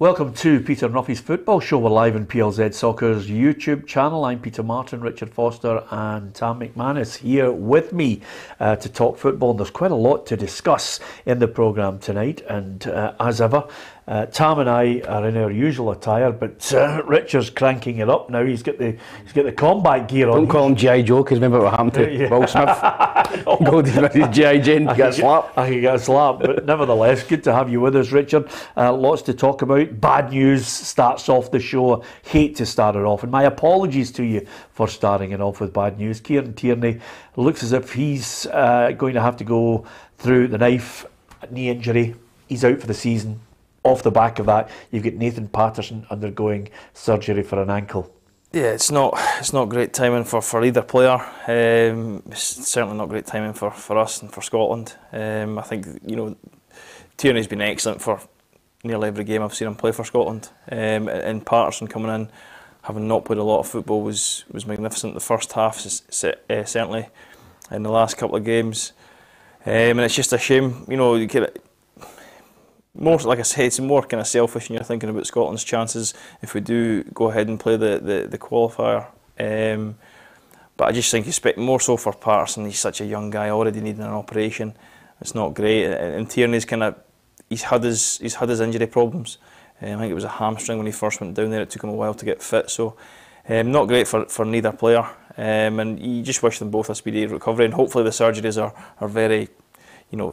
Welcome to Peter and Ruffy's Football Show. We're live on PLZ Soccer's YouTube channel. I'm Peter Martin, Richard Foster and Tam McManus here with me to talk football. There's quite a lot to discuss in the programme tonight, and as ever, Tam and I are in our usual attire, but Richard's cranking it up now. He's got the combat gear on. Don't call him G.I. Joe, because remember what happened to Will Smith? Goldie Smith's G.I. Jane, get slapped. I could get slapped, but nevertheless, good to have you with us, Richard. Lots to talk about. Bad news starts off the show. Hate to start it off, and my apologies to you for starting it off with bad news. Kieran Tierney looks as if he's going to have to go through the knife, knee injury. He's out for the season. Off the back of that, you've got Nathan Patterson undergoing surgery for an ankle. Yeah, it's not great timing for either player. It's certainly not great timing for us and for Scotland. I think Tierney's been excellent for nearly every game I've seen him play for Scotland. And Patterson coming in, having not played a lot of football, was magnificent. The first half, certainly, in the last couple of games, and it's just a shame. You get more, like I said, it's more kind of selfish when you're thinking about Scotland's chances if we do go ahead and play the qualifier. But I just think more so for Patterson. He's such a young guy, already needing an operation. It's not great, and Tierney's he's had his injury problems. I think it was a hamstring when he first went down there. It took him a while to get fit, so not great for neither player. And you just wish them both a speedy recovery, and hopefully the surgeries are very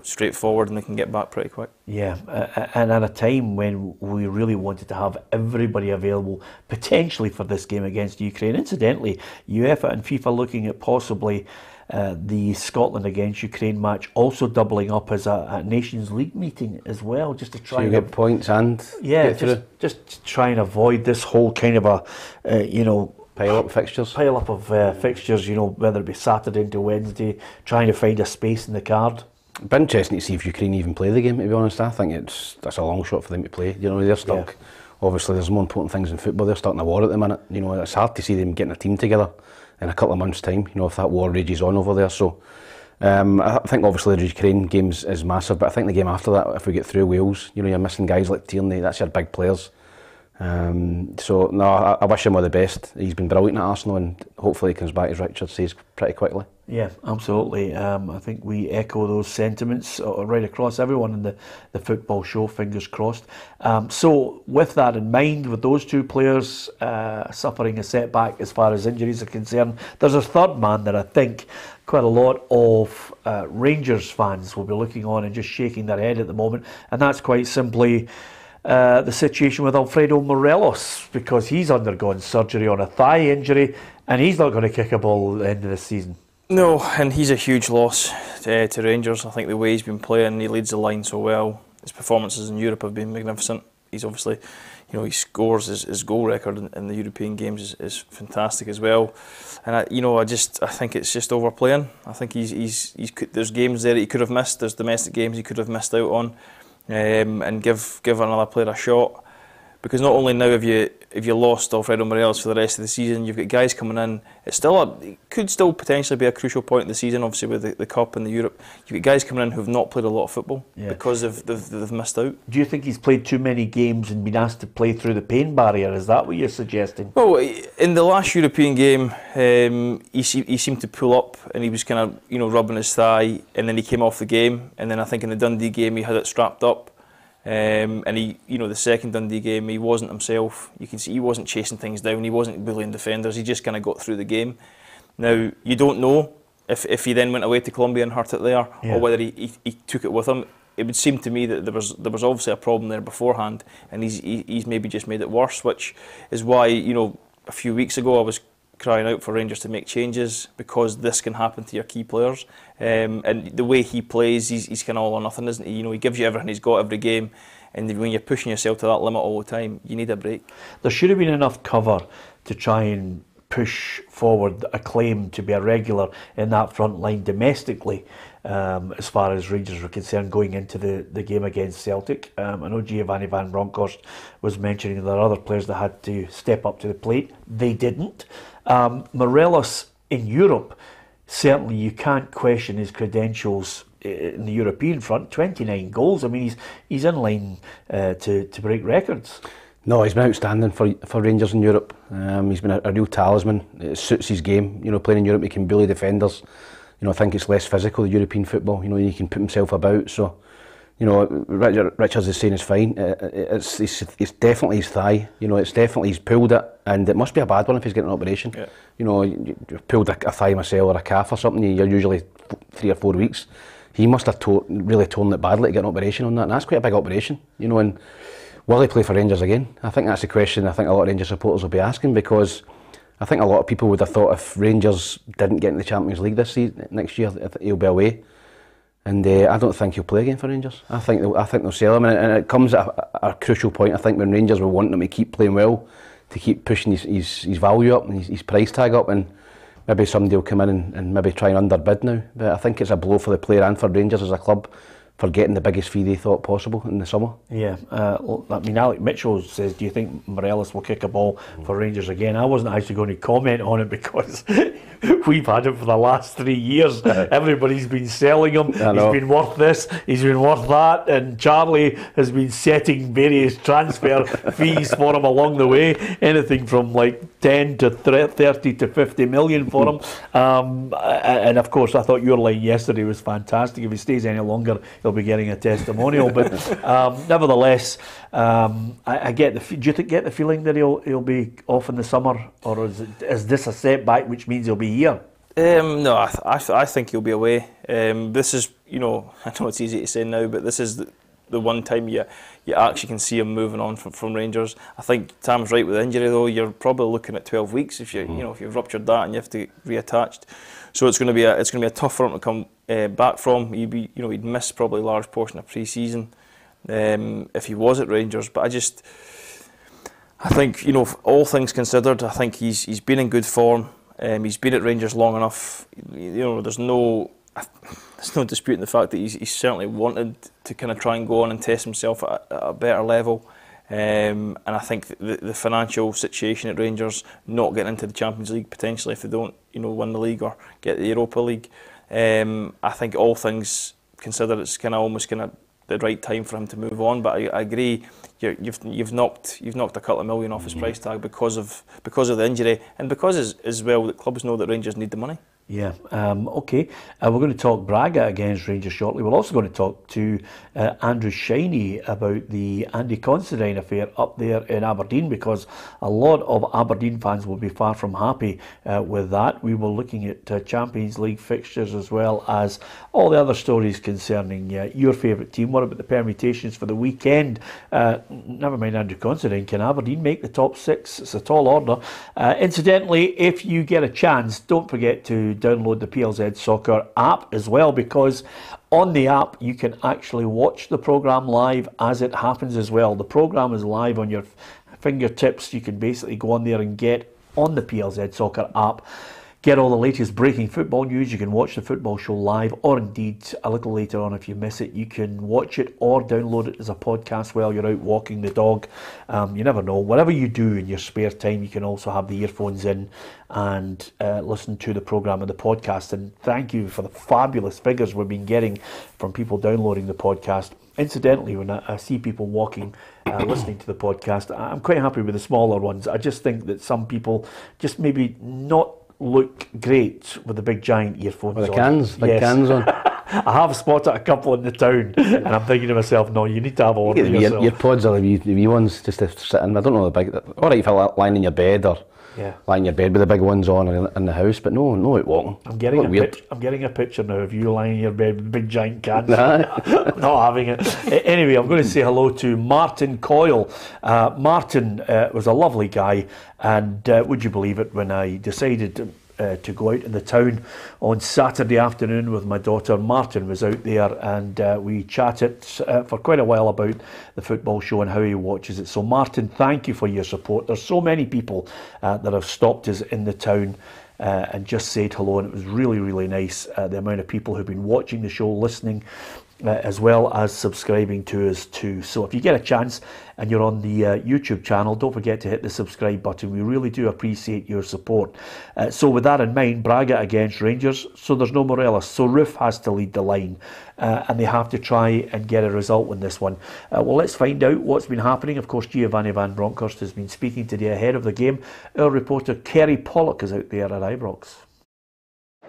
straightforward and they can get back pretty quick. Yeah, and at a time when we really wanted to have everybody available potentially for this game against Ukraine. Incidentally, UEFA and FIFA looking at possibly the Scotland against Ukraine match also doubling up as a Nations League meeting as well, just to try and get points and get through. Just to try and avoid this whole kind of a pile up fixtures. Pile up of fixtures, whether it be Saturday into Wednesday, trying to find a space in the card. It'd be interesting to see if Ukraine even play the game, to be honest. I think that's a long shot for them to play. They're stuck. Yeah. Obviously, there's more important things in football. They're stuck in a war at the minute. It's hard to see them getting a team together in a couple of months' time, if that war rages on over there. So I think obviously the Ukraine games is massive, but I think the game after that, if we get through Wales, you're missing guys like Tierney. That's your big players. So no, I wish him all the best. He's been brilliant at Arsenal, and hopefully he comes back, as Richard says, pretty quickly. Yeah, absolutely. I think we echo those sentiments right across everyone in the football show, fingers crossed. So with that in mind, with those two players suffering a setback as far as injuries are concerned, there's a third man that I think quite a lot of Rangers fans will be looking on and just shaking their head at the moment, and that's quite simply the situation with Alfredo Morelos, because he's undergone surgery on a thigh injury and he's not going to kick a ball at the end of this season. No, and he's a huge loss to Rangers. I think the way he's been playing, he leads the line so well. His performances in Europe have been magnificent. He's obviously, he scores his goal record in the European games is fantastic as well. And I think it's just overplaying. I think there's games there that he could have missed. There's domestic games he could have missed out on. And give another player a shot, because not only now have you lost Alfredo Morelos for the rest of the season, you've got guys coming in. It could still potentially be a crucial point in the season, obviously with the Cup and the Europe. You've got guys coming in who've not played a lot of football because they've missed out. Do you think he's played too many games and been asked to play through the pain barrier? Is that what you're suggesting? Well, in the last European game, he seemed to pull up and he was kind of rubbing his thigh, and then he came off the game. And then I think in the Dundee game he had it strapped up. And the second Dundee game, he wasn't himself. You can see he wasn't chasing things down. He wasn't bullying defenders. He just kind of got through the game. Now, you don't know if he then went away to Colombia and hurt it there, or whether he took it with him. It would seem to me that there was obviously a problem there beforehand, and he's maybe just made it worse, which is why a few weeks ago I was crying out for Rangers to make changes, because this can happen to your key players. And the way he plays, he's kind of all or nothing, isn't he? He gives you everything he's got every game, and when you're pushing yourself to that limit all the time, you need a break. There should have been enough cover to try and push forward a claim to be a regular in that front line domestically, as far as Rangers were concerned going into the game against Celtic. I know Giovanni Van Bronckhorst was mentioning there are other players that had to step up to the plate. They didn't. Morelos in Europe, certainly you can't question his credentials in the European front, 29 goals. I mean, he's in line to break records. No, he's been outstanding for Rangers in Europe. He's been a real talisman. It suits his game. You know, playing in Europe, he can bully defenders. You know, I think it's less physical, the European football. You know, he can put himself about. So, you know, Richards is saying it's fine. It's definitely his thigh. You know, it's definitely he's pulled it, and it must be a bad one if he's getting an operation. Yeah. You know, you've pulled a thigh muscle or a calf or something. You're usually 3 or 4 weeks. He must have really torn it badly to get an operation on that, and that's quite a big operation. You know, and will he play for Rangers again? I think that's the question I think a lot of Rangers supporters will be asking, because I think a lot of people would have thought if Rangers didn't get in the Champions League next year, he'll be away. And I don't think he'll play again for Rangers. I think they'll sell him, and it comes at a crucial point. I think when Rangers will want him to keep playing well, to keep pushing his value up and his price tag up, and maybe somebody will come in and maybe try and underbid now. But I think it's a blow for the player and for Rangers as a club for getting the biggest fee they thought possible in the summer. Yeah, I mean, Alec Mitchell says, do you think Morelos will kick a ball for Rangers again? I wasn't actually going to comment on it because we've had him for the last 3 years. Everybody's been selling him. He's been worth this, he's been worth that, and Charlie has been setting various transfer fees for him along the way, anything from like 10 to 30 to 50 million for him. And of course, I thought your line yesterday was fantastic. If he stays any longer, he'll be getting a testimonial. But nevertheless, I get the. Do you get the feeling that he'll be off in the summer, or is this a setback, which means he'll be here? No, I think he'll be away. This is, you know, I know it's easy to say now, but this is the one time you actually can see him moving on from Rangers. I think Tam's right with injury though. You're probably looking at 12 weeks if you know, if you've ruptured that and you have to get reattached. So it's going to be a tough for him to come back from. He'd miss probably a large portion of pre-season if he was at Rangers. But I think, you know, all things considered, I think he's been in good form. He's been at Rangers long enough. You know, there's no disputing the fact that he's certainly wanted to kind of try and go on and test himself at a better level. And I think the financial situation at Rangers, not getting into the Champions League potentially if they don't, you know, win the league or get the Europa League, I think all things considered, it's almost the right time for him to move on. But I agree, you've knocked a couple of million off his price tag because of the injury, and because as well that clubs know that Rangers need the money. Yeah, okay. We're going to talk Braga against Rangers shortly. We're also going to talk to Andrew Shiney about the Andy Considine affair up there in Aberdeen, because a lot of Aberdeen fans will be far from happy with that. We were looking at Champions League fixtures as well as all the other stories concerning your favourite team. What about the permutations for the weekend? Never mind Andrew Considine. Can Aberdeen make the top 6? It's a tall order. Incidentally, if you get a chance, don't forget to download the PLZ Soccer app as well, because on the app you can actually watch the programme live as it happens as well. The programme is live on your fingertips. You can basically go on there and get on the PLZ Soccer app, get all the latest breaking football news. You can watch the football show live, or indeed a little later on if you miss it, you can watch it or download it as a podcast while you're out walking the dog. You never know. Whatever you do in your spare time, you can also have the earphones in and listen to the programme and the podcast. And thank you for the fabulous figures we've been getting from people downloading the podcast. Incidentally, when I see people walking, listening to the podcast, I'm quite happy with the smaller ones. I just think that some people just maybe not look great with the big giant earphones with the cans, on. Cans on. I have spotted a couple in the town, and I'm thinking to myself, no, you need to have order yourself. Your pods are the wee ones just to sit in. I don't know the big. All right, if you're lying in your bed or lying in your bed with the big ones on in the house, but no out walking. I'm getting a picture now of you lying in your bed with big giant cans. I'm not having it. Anyway, I'm going to say hello to Martin Coyle. Martin was a lovely guy, and would you believe it, when I decided to go out in the town on Saturday afternoon with my daughter, Martin was out there, and we chatted for quite a while about the football show and how he watches it. So Martin, thank you for your support. There's so many people that have stopped us in the town and just said hello, and it was really, really nice, the amount of people who've been watching the show, listening as well as subscribing to us too. So if you get a chance and you're on the YouTube channel, don't forget to hit the subscribe button. We really do appreciate your support. So with that in mind, Braga against Rangers, so there's no Morelos, so Roof has to lead the line, and they have to try and get a result in this one. Well, let's find out what's been happening. Of course, Giovanni van Bronckhorst has been speaking today ahead of the game. Our reporter Kerry Pollock is out there at Ibrox.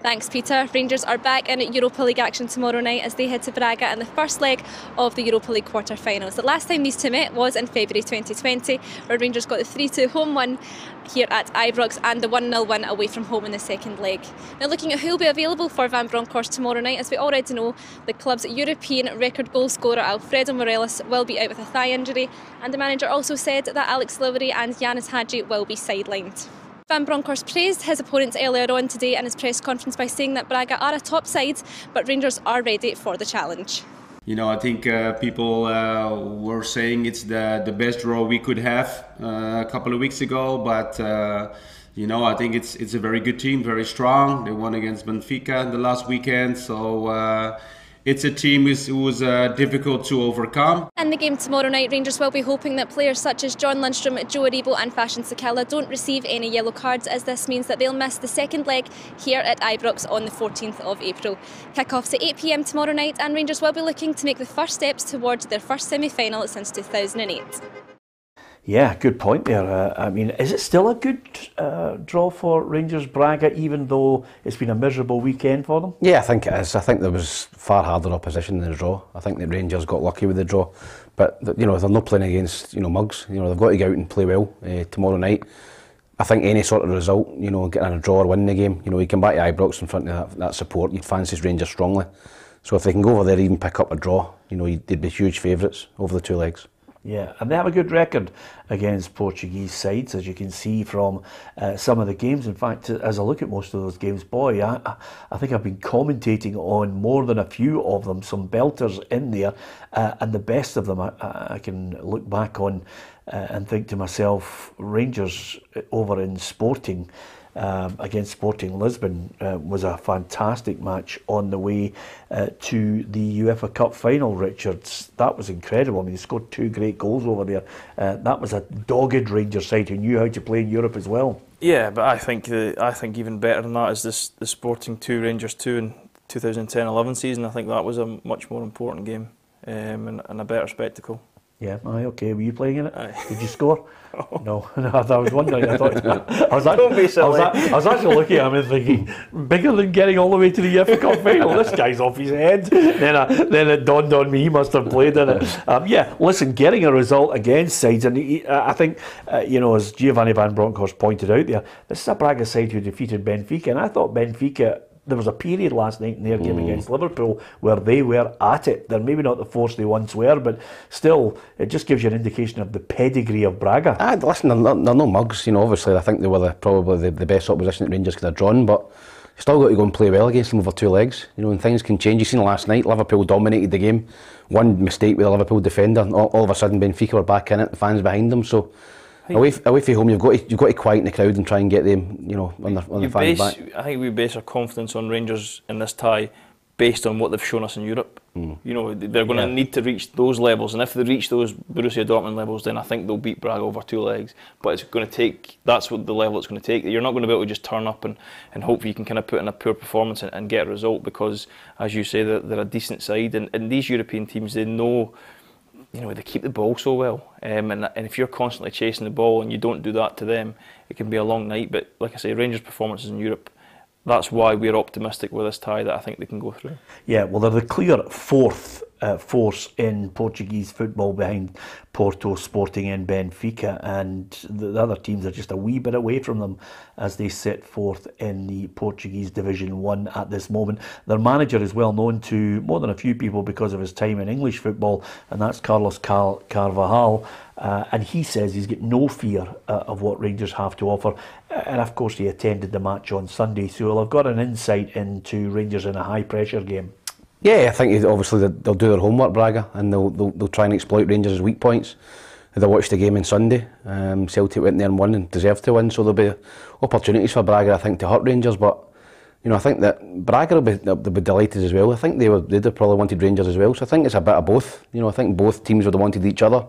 Thanks, Peter. Rangers are back in Europa League action tomorrow night as they head to Braga in the first leg of the Europa League quarter-finals. The last time these two met was in February 2020, where Rangers got the 3-2 home win here at Ibrox and the 1-0 win away from home in the second leg. Now, looking at who will be available for Van Bronckhorst tomorrow night, as we already know, the club's European record goal scorer Alfredo Morelos will be out with a thigh injury, and the manager also said that Alex Livery and Yanis Hadji will be sidelined. Van Bronckhorst praised his opponents earlier on today in his press conference by saying that Braga are a top side, but Rangers are ready for the challenge. You know, I think people were saying it's the best draw we could have a couple of weeks ago, but you know, I think it's a very good team, very strong. They won against Benfica in the last weekend, so it's a team who was difficult to overcome. In the game tomorrow night, Rangers will be hoping that players such as John Lundstrom, Joe Aribo and Fashion Sakala don't receive any yellow cards, as this means that they'll miss the second leg here at Ibrox on the 14th of April. Kick-off's at 8 p.m. tomorrow night, and Rangers will be looking to make the first steps towards their first semi-final since 2008. Yeah, good point there. I mean, is it still a good draw for Rangers Braga, even though it's been a miserable weekend for them? Yeah, I think it is. I think there was far harder opposition in the draw. I think the Rangers got lucky with the draw, but you know, they're not playing against Mugs. You know, they've got to go out and play well tomorrow night. I think any sort of result, you know, getting a draw or winning the game, you know, you come back to Ibrox in front of that support, you'd fancy Rangers strongly. So if they can go over there, even pick up a draw, you know, they'd be huge favourites over the two legs. Yeah, and they have a good record against Portuguese sides, as you can see from some of the games. In fact, as I look at most of those games, boy, I think I've been commentating on more than a few of them, some belters in there, and the best of them I can look back on and think to myself, Rangers over in Sporting, against Sporting Lisbon was a fantastic match on the way to the UEFA Cup final, Richards. That was incredible. I mean, he scored two great goals over there. That was a dogged Rangers side who knew how to play in Europe as well. Yeah, but I think even better than that is the Sporting 2, Rangers 2 in 2010-11 season. I think that was a much more important game and a better spectacle. Yeah, okay. Were you playing in it? Aye. Did you score? No, I was wondering. I thought Don't be silly. I was actually looking at him and thinking, bigger than getting all the way to the UEFA Cup final. This guy's off his head. Then it dawned on me he must have played in it. Yeah, listen, getting a result against sides, and I think as Giovanni van Bronckhorst pointed out there, this is a Braga side who defeated Benfica, and I thought Benfica. There was a period last night in their game against Liverpool where they were at it. They're maybe not the force they once were, but still, it just gives you an indication of the pedigree of Braga. Listen, they're no mugs. You know, obviously, I think they were probably the best opposition that Rangers could have drawn, but you still got to go and play well against them over two legs. You know, and things can change. You seen last night, Liverpool dominated the game. One mistake with the Liverpool defender, and all of a sudden Benfica were back in it. The fans behind them, so. Away from home, you've got to quieten the crowd and try and get them, on the fans back. I think we base our confidence on Rangers in this tie based on what they've shown us in Europe. You know, they're going to need to reach those levels, and if they reach those Borussia Dortmund levels, then I think they'll beat Braga over two legs. But it's going to take, that's what the level it's going to take. You're not going to be able to just turn up and hope you can kind of put in a poor performance and get a result, because, as you say, they're a decent side, and these European teams, they know. You know, they keep the ball so well, and if you're constantly chasing the ball and you don't do that to them, it can be a long night. But like I say, Rangers' performances in Europe, that's why we're optimistic with this tie that I think they can go through. Yeah, well, they're the clear fourth force in Portuguese football behind Porto, Sporting and Benfica, and the other teams are just a wee bit away from them as they set forth in the Portuguese Division 1 at this moment. Their manager is well known to more than a few people because of his time in English football, and that's Carlos Carvalhal, and he says he's got no fear of what Rangers have to offer, and of course he attended the match on Sunday, so he'll have got an insight into Rangers in a high pressure game. Yeah, I think obviously they'll do their homework, Braga, and they'll try and exploit Rangers' weak points. They watched the game on Sunday. Celtic went there and won and deserved to win, so there'll be opportunities for Braga, I think, to hurt Rangers. But You know, I think that Braga they'll be delighted as well. I think they'd have probably wanted Rangers as well. So I think it's a bit of both. You know, I think both teams would have wanted each other,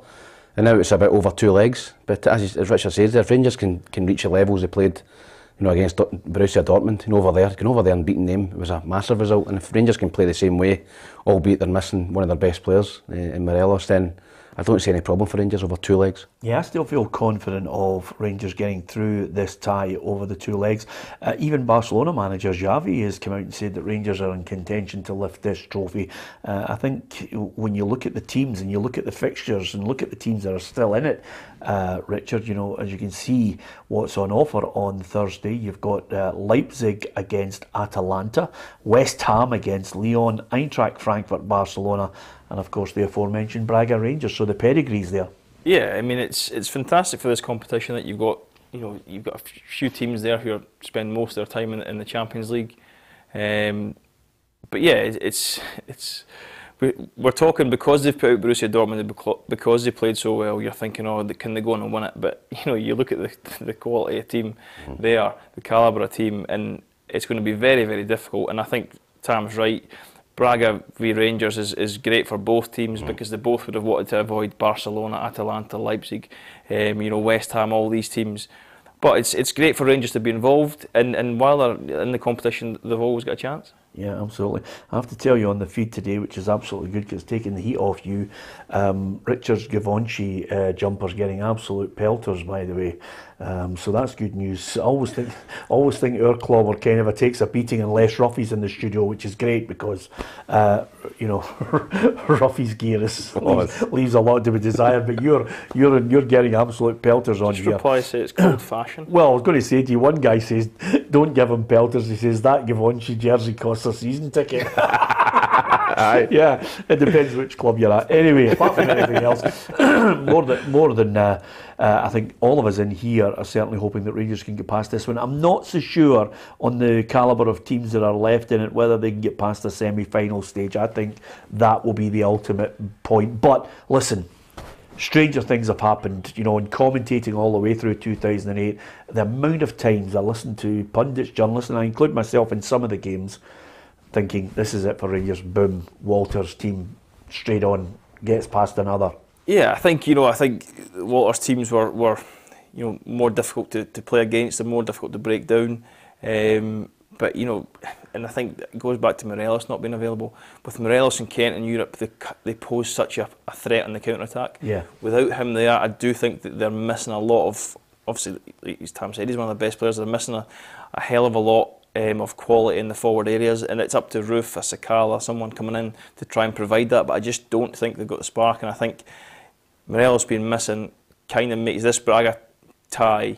and now it's a bit over two legs. But as Richard says, if Rangers can reach the levels they played, you know, against Borussia Dortmund, you know, over there and beating them, it was a massive result. And if Rangers can play the same way, albeit they're missing one of their best players in Morelos, then I don't see any problem for Rangers over two legs. Yeah, I still feel confident of Rangers getting through this tie over the two legs. Even Barcelona manager Xavi has come out and said that Rangers are in contention to lift this trophy. I think when you look at the teams and you look at the fixtures and look at the teams that are still in it, Richard, you know, as you can see what's on offer on Thursday, you've got Leipzig against Atalanta, West Ham against Lyon, Eintracht Frankfurt, Barcelona, and of course the aforementioned Braga Rangers. So the pedigree's there. Yeah, I mean it's fantastic for this competition that you've got a few teams there who spend most of their time in the Champions League. But yeah, we're talking because they've put out Borussia Dortmund, because they played so well. You're thinking, oh, can they go on and win it? But you know, you look at the quality of team they are, the calibre of team, and it's going to be very, very difficult. And I think Tam's right. Braga v Rangers is great for both teams because they both would have wanted to avoid Barcelona, Atalanta, Leipzig, you know, West Ham, all these teams. But it's great for Rangers to be involved, and while they're in the competition, they've always got a chance. Yeah, absolutely. I have to tell you on the feed today, which is absolutely good because it's taking the heat off you, Richard's Givenchy jumper's getting absolute pelters, by the way. So that's good news. I always think our clobber kind of takes a beating and less Ruffy's in the studio, which is great because you know, Ruffy's gear leaves a lot to be desired. But you're getting absolute pelters on here. Just reply say it's called fashion. Well, I was going to say to you, one guy says, "Don't give him pelters." He says that Givenchy jersey costs a season ticket. Yeah, it depends which club you're at. Anyway, apart from anything else, more than I think all of us in here are certainly hoping that Rangers can get past this one. I'm not so sure on the calibre of teams that are left in it, whether they can get past the semi-final stage. I think that will be the ultimate point. But listen, stranger things have happened, you know, in commentating all the way through 2008. The amount of times I listened to pundits, journalists, and I include myself in some of the games, thinking this is it for Rangers. Boom, Walter's team straight on gets past another. Yeah, I think Walter's teams were you know, more difficult to play against, and more difficult to break down. But you know, and I think it goes back to Morelos not being available. With Morelos and Kent in Europe, they pose such a threat on the counter attack. Yeah. Without him there, I do think that they're missing a lot of. Obviously, as Tam said, he's one of the best players. They're missing a hell of a lot of quality in the forward areas, and it's up to Roof, a Sakala, someone coming in to try and provide that. But I just don't think they've got the spark, and I think Morelos being missing kind of makes this Braga tie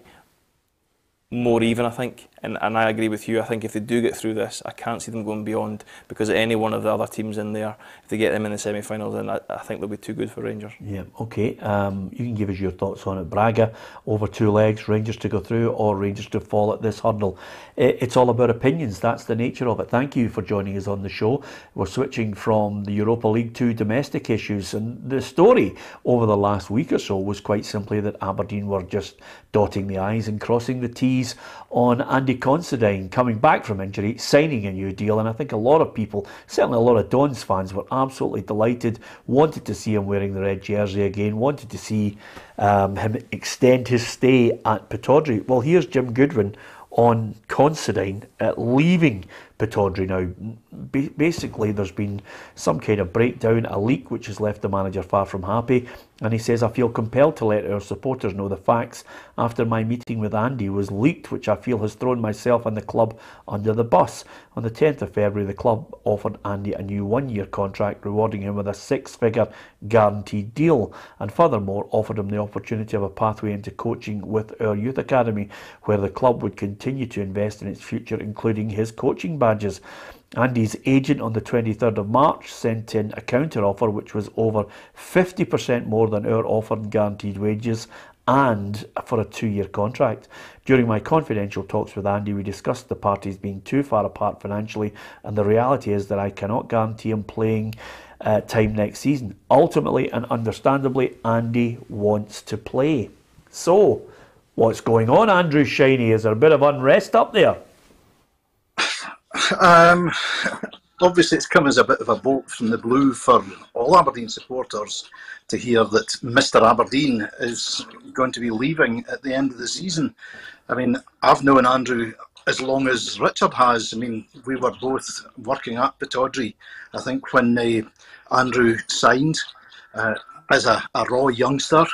more even, I think. And I agree with you. I think if they do get through this, I can't see them going beyond, because any one of the other teams in there, if they get them in the semi-finals, then I think they'll be too good for Rangers. Yeah, okay. You can give us your thoughts on it. Braga over two legs, Rangers to go through, or Rangers to fall at this hurdle. It's all about opinions. That's the nature of it. Thank you for joining us on the show. We're switching from the Europa League to domestic issues, and the story over the last week or so was quite simply that Aberdeen were just dotting the I's and crossing the T's on Andy Considine coming back from injury, signing a new deal. And I think a lot of people, certainly a lot of Dons fans, were absolutely delighted, wanted to see him wearing the red jersey again, wanted to see him extend his stay at Pittodrie. Well, here's Jim Goodwin on Considine leaving Pittodrie now. Basically, there's been some kind of breakdown, a leak which has left the manager far from happy, and he says, "I feel compelled to let our supporters know the facts after my meeting with Andy was leaked, which I feel has thrown myself and the club under the bus. On the 10th of February, the club offered Andy a new one-year contract, rewarding him with a six-figure guaranteed deal, and furthermore offered him the opportunity of a pathway into coaching with our youth academy, where the club would continue to invest in its future, including his coaching badges." Andy's agent on the 23rd of March sent in a counter-offer which was over 50% more than our offered guaranteed wages, and for a 2-year contract. During my confidential talks with Andy, we discussed the parties being too far apart financially, and the reality is that I cannot guarantee him playing time next season. Ultimately and understandably, Andy wants to play. So, what's going on, Andrew Shiney? Is there a bit of unrest up there? Um, Obviously, it's come as a bit of a bolt from the blue for all Aberdeen supporters to hear that Mr. Aberdeen is going to be leaving at the end of the season. I mean, I've known Andrew as long as Richard has. I mean, we were both working at Pittodrie, I think, when Andrew signed as a raw youngster.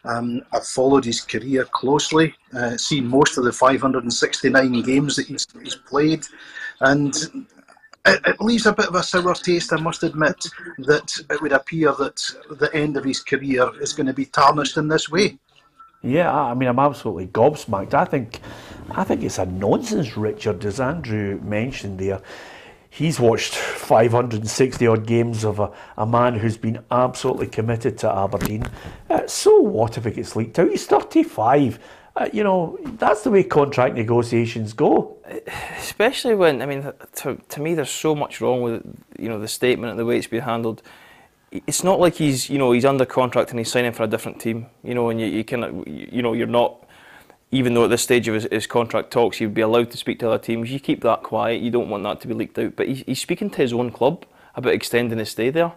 I've followed his career closely, seen most of the 569 games that he's played, and it leaves a bit of a sour taste, I must admit, that it would appear that the end of his career is going to be tarnished in this way. Yeah, I mean, I'm absolutely gobsmacked. I think it's a nonsense, Richard, as Andrew mentioned there. He's watched 560 odd games of a man who's been absolutely committed to Aberdeen. So what if it gets leaked out? He's 35. That's the way contract negotiations go. Especially when, I mean, to me, there's so much wrong with, the statement and the way it's been handled. It's not like he's under contract and he's signing for a different team, and you cannot, you're not, even though at this stage of his contract talks, he'd be allowed to speak to other teams. You keep that quiet. You don't want that to be leaked out. But he's speaking to his own club about extending his stay there.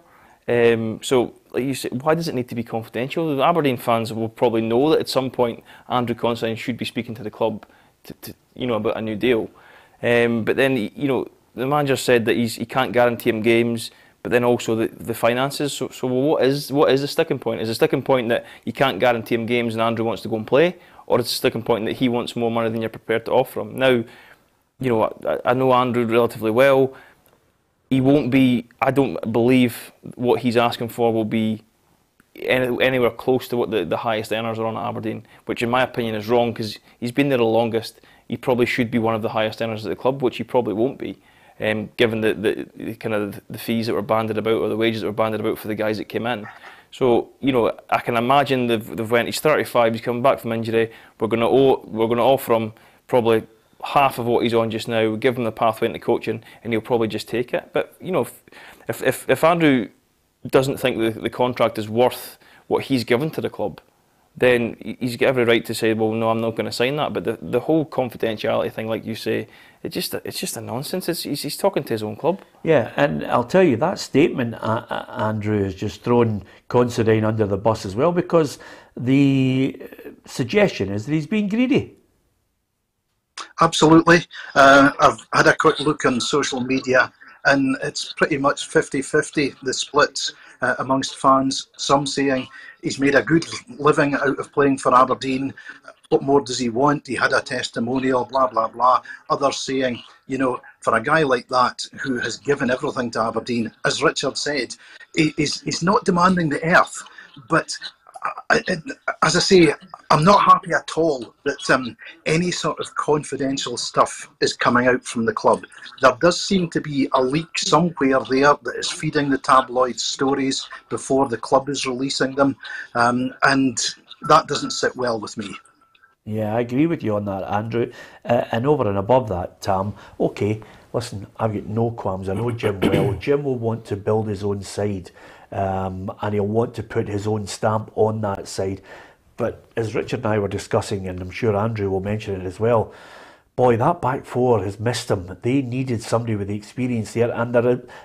So, like you said, why does it need to be confidential? The Aberdeen fans will probably know that at some point Andrew Considine should be speaking to the club to about a new deal. But then, the manager said that he can't guarantee him games, but then also the finances. So what is the sticking point? Is the sticking point that you can't guarantee him games and Andrew wants to go and play, or is the sticking point that he wants more money than you're prepared to offer him? Now, I know Andrew relatively well. He won't be, I don't believe what he's asking for will be anywhere close to what the highest earners are on at Aberdeen, which in my opinion is wrong because he's been there the longest. He probably should be one of the highest earners at the club, which he probably won't be, given the kind of the fees that were banded about or the wages that were banded about for the guys that came in. So, I can imagine they've went, he's 35, he's coming back from injury, we're going to offer him probably half of what he's on just now, give him the pathway into coaching, and he'll probably just take it. But if Andrew doesn't think the contract is worth what he's given to the club, then he's got every right to say, well, no, I'm not going to sign that. But the whole confidentiality thing, like you say, it's just a nonsense. He's talking to his own club. Yeah, and I'll tell you, that statement, Andrew, has just thrown Considine under the bus as well, because the suggestion is that he's being greedy. Absolutely. I've had a quick look on social media, and it's pretty much 50-50, the splits amongst fans. Some saying he's made a good living out of playing for Aberdeen. What more does he want? He had a testimonial, blah, blah, blah. Others saying, for a guy like that who has given everything to Aberdeen, as Richard said, he's not demanding the earth. But as I say, I'm not happy at all that any sort of confidential stuff is coming out from the club. There does seem to be a leak somewhere there that is feeding the tabloid stories before the club is releasing them, and that doesn't sit well with me. Yeah, I agree with you on that, Andrew. And over and above that, Tam, okay, listen, I've got no qualms. I know Jim well. Jim will want to build his own side, and he'll want to put his own stamp on that side. But as Richard and I were discussing, and I'm sure Andrew will mention it as well, boy, that back four has missed him. They needed somebody with the experience there, and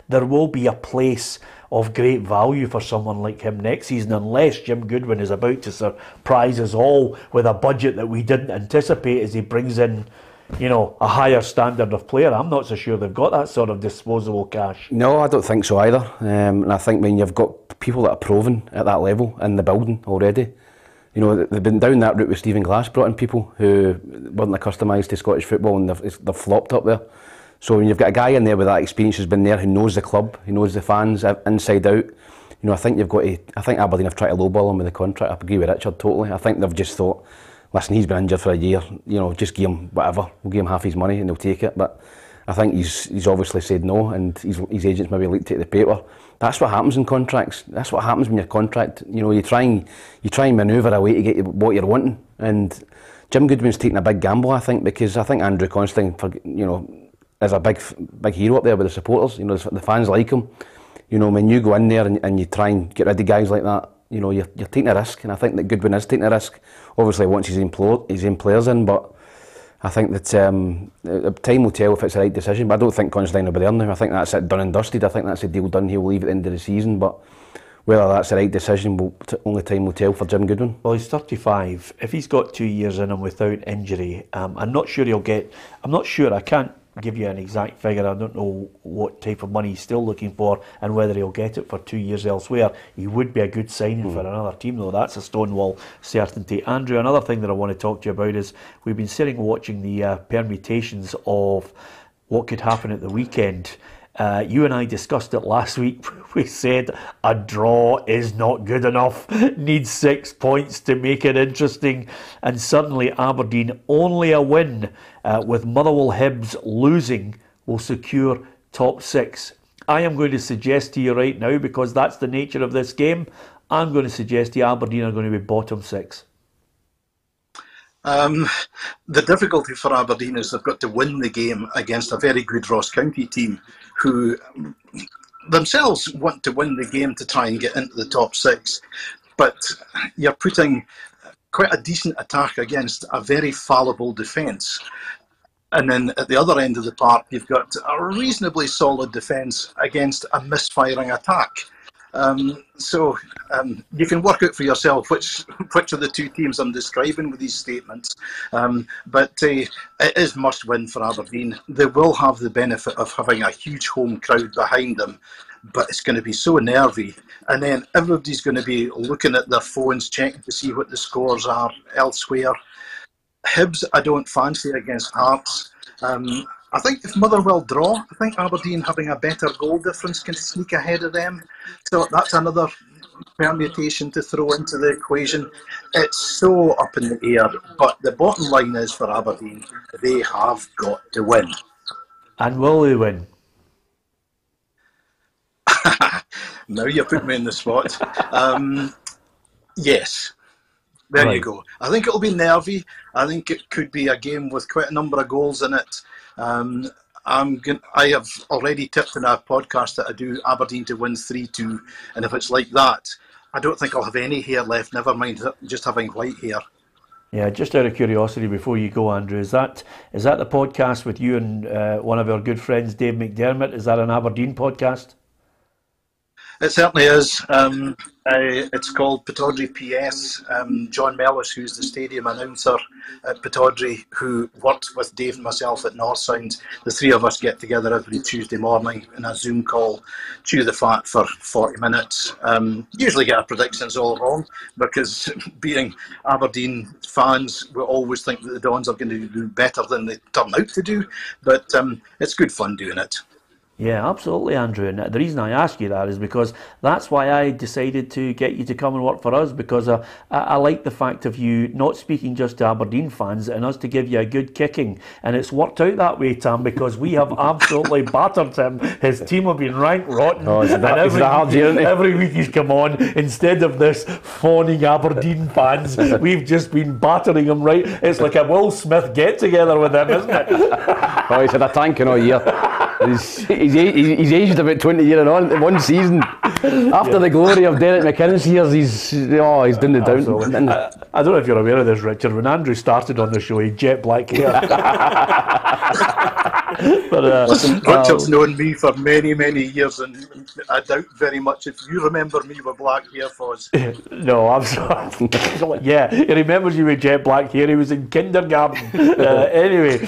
there will be a place of great value for someone like him next season, unless Jim Goodwin is about to surprise us all with a budget that we didn't anticipate as he brings in, a higher standard of player. I'm not so sure they've got that sort of disposable cash. No, I don't think so either. And I think when you've got people that are proven at that level in the building already, they've been down that route with Stephen Glass, brought in people who weren't accustomed to Scottish football, and they've flopped up there. So when you've got a guy in there with that experience who's been there, who knows the club, who knows the fans inside out, I think I think Aberdeen have tried to lowball him with the contract. I agree with Richard totally. I think they've just thought, listen, he's been injured for a year, just give him whatever, we'll give him half his money and they'll take it. But I think he's obviously said no, and his agents maybe leaked it to the paper. That's what happens in contracts. That's what happens when your contract, you try and manoeuvre a way to get what you're wanting. And Jim Goodwin's taking a big gamble, I think, because I think Andrew Considine, is a big hero up there with the supporters. The fans like him. When you go in there and you try and get rid of guys like that, you're taking a risk, and I think that Goodwin is taking a risk. Obviously, he wants his own players in, but I think that time will tell if it's the right decision, but I don't think Constantine will be there now. I think that's it, done and dusted. I think that's the deal done. He'll leave at the end of the season, but whether that's the right decision, only time will tell for Jim Goodwin. Well, he's 35. If he's got 2 years in him without injury, I'm not sure he'll get. I'm not sure. I can't give you an exact figure. I don't know what type of money he's still looking for and whether he'll get it for 2 years elsewhere. He would be a good signing for another team, though. That's a Stonewall certainty. Andrew, another thing that I want to talk to you about is we've been sitting watching the permutations of what could happen at the weekend. You and I discussed it last week. We said a draw is not good enough. Needs 6 points to make it interesting. And suddenly Aberdeen, only a win with Motherwell Hibs losing, will secure top 6. I am going to suggest to you right now, because that's the nature of this game, I'm going to suggest to you Aberdeen are going to be bottom 6. The difficulty for Aberdeen is they've got to win the game against a very good Ross County team who themselves want to win the game to try and get into the top 6. But you're putting quite a decent attack against a very fallible defence. And then at the other end of the park, you've got a reasonably solid defence against a misfiring attack. So you can work out for yourself which of the two teams I'm describing with these statements. But it is must win for Aberdeen. They will have the benefit of having a huge home crowd behind them, but it's going to be so nervy. And then everybody's going to be looking at their phones, checking to see what the scores are elsewhere. Hibs, I don't fancy against Hearts. I think if Motherwell draw, I think Aberdeen having a better goal difference can sneak ahead of them. So that's another permutation to throw into the equation. It's so up in the air, but the bottom line is for Aberdeen, they have got to win. And will they win? Now you put me in the spot. Yes. There you go. I think it'll be nervy. I think it could be a game with quite a number of goals in it. I have already tipped in a podcast that I do Aberdeen to win 3-2, and if it's like that, I don't think I'll have any hair left, never mind just having white hair. Yeah, just out of curiosity before you go, Andrew, is that the podcast with you and one of our good friends, Dave McDermott? Is that an Aberdeen podcast? It certainly is. It's called Pittodrie PS. John Mellis, who's the stadium announcer at Pittodrie, who worked with Dave and myself at North Sound, the three of us get together every Tuesday morning in a Zoom call, chew the fat for 40 minutes. Usually get our predictions all wrong, because being Aberdeen fans, we always think that the Dons are going to do better than they turn out to do, but it's good fun doing it. Yeah, absolutely, Andrew. And the reason I ask you that is because that's why I decided to get you to come and work for us, because I like the fact of you not speaking just to Aberdeen fans and us to give you a good kicking. And it's worked out that way, Tam, because we have absolutely battered him. His team have been rank rotten. Oh, every week he's come on. Instead of this fawning Aberdeen fans, we've just been battering him, right? It's like a Will Smith get-together with him, isn't it? Oh, he's had a tanking all year. He's aged about 20 years on in one season. After the glory of Derek McInnes years, he's done the down. I don't know if you're aware of this, Richard. When Andrew started on the show, he had jet black hair. But, listen, Richard's known me for many, many years, and I doubt very much if you remember me with black hair, Foz. No, absolutely. Yeah, he remembers you with jet black hair. He was in kindergarten. Anyway,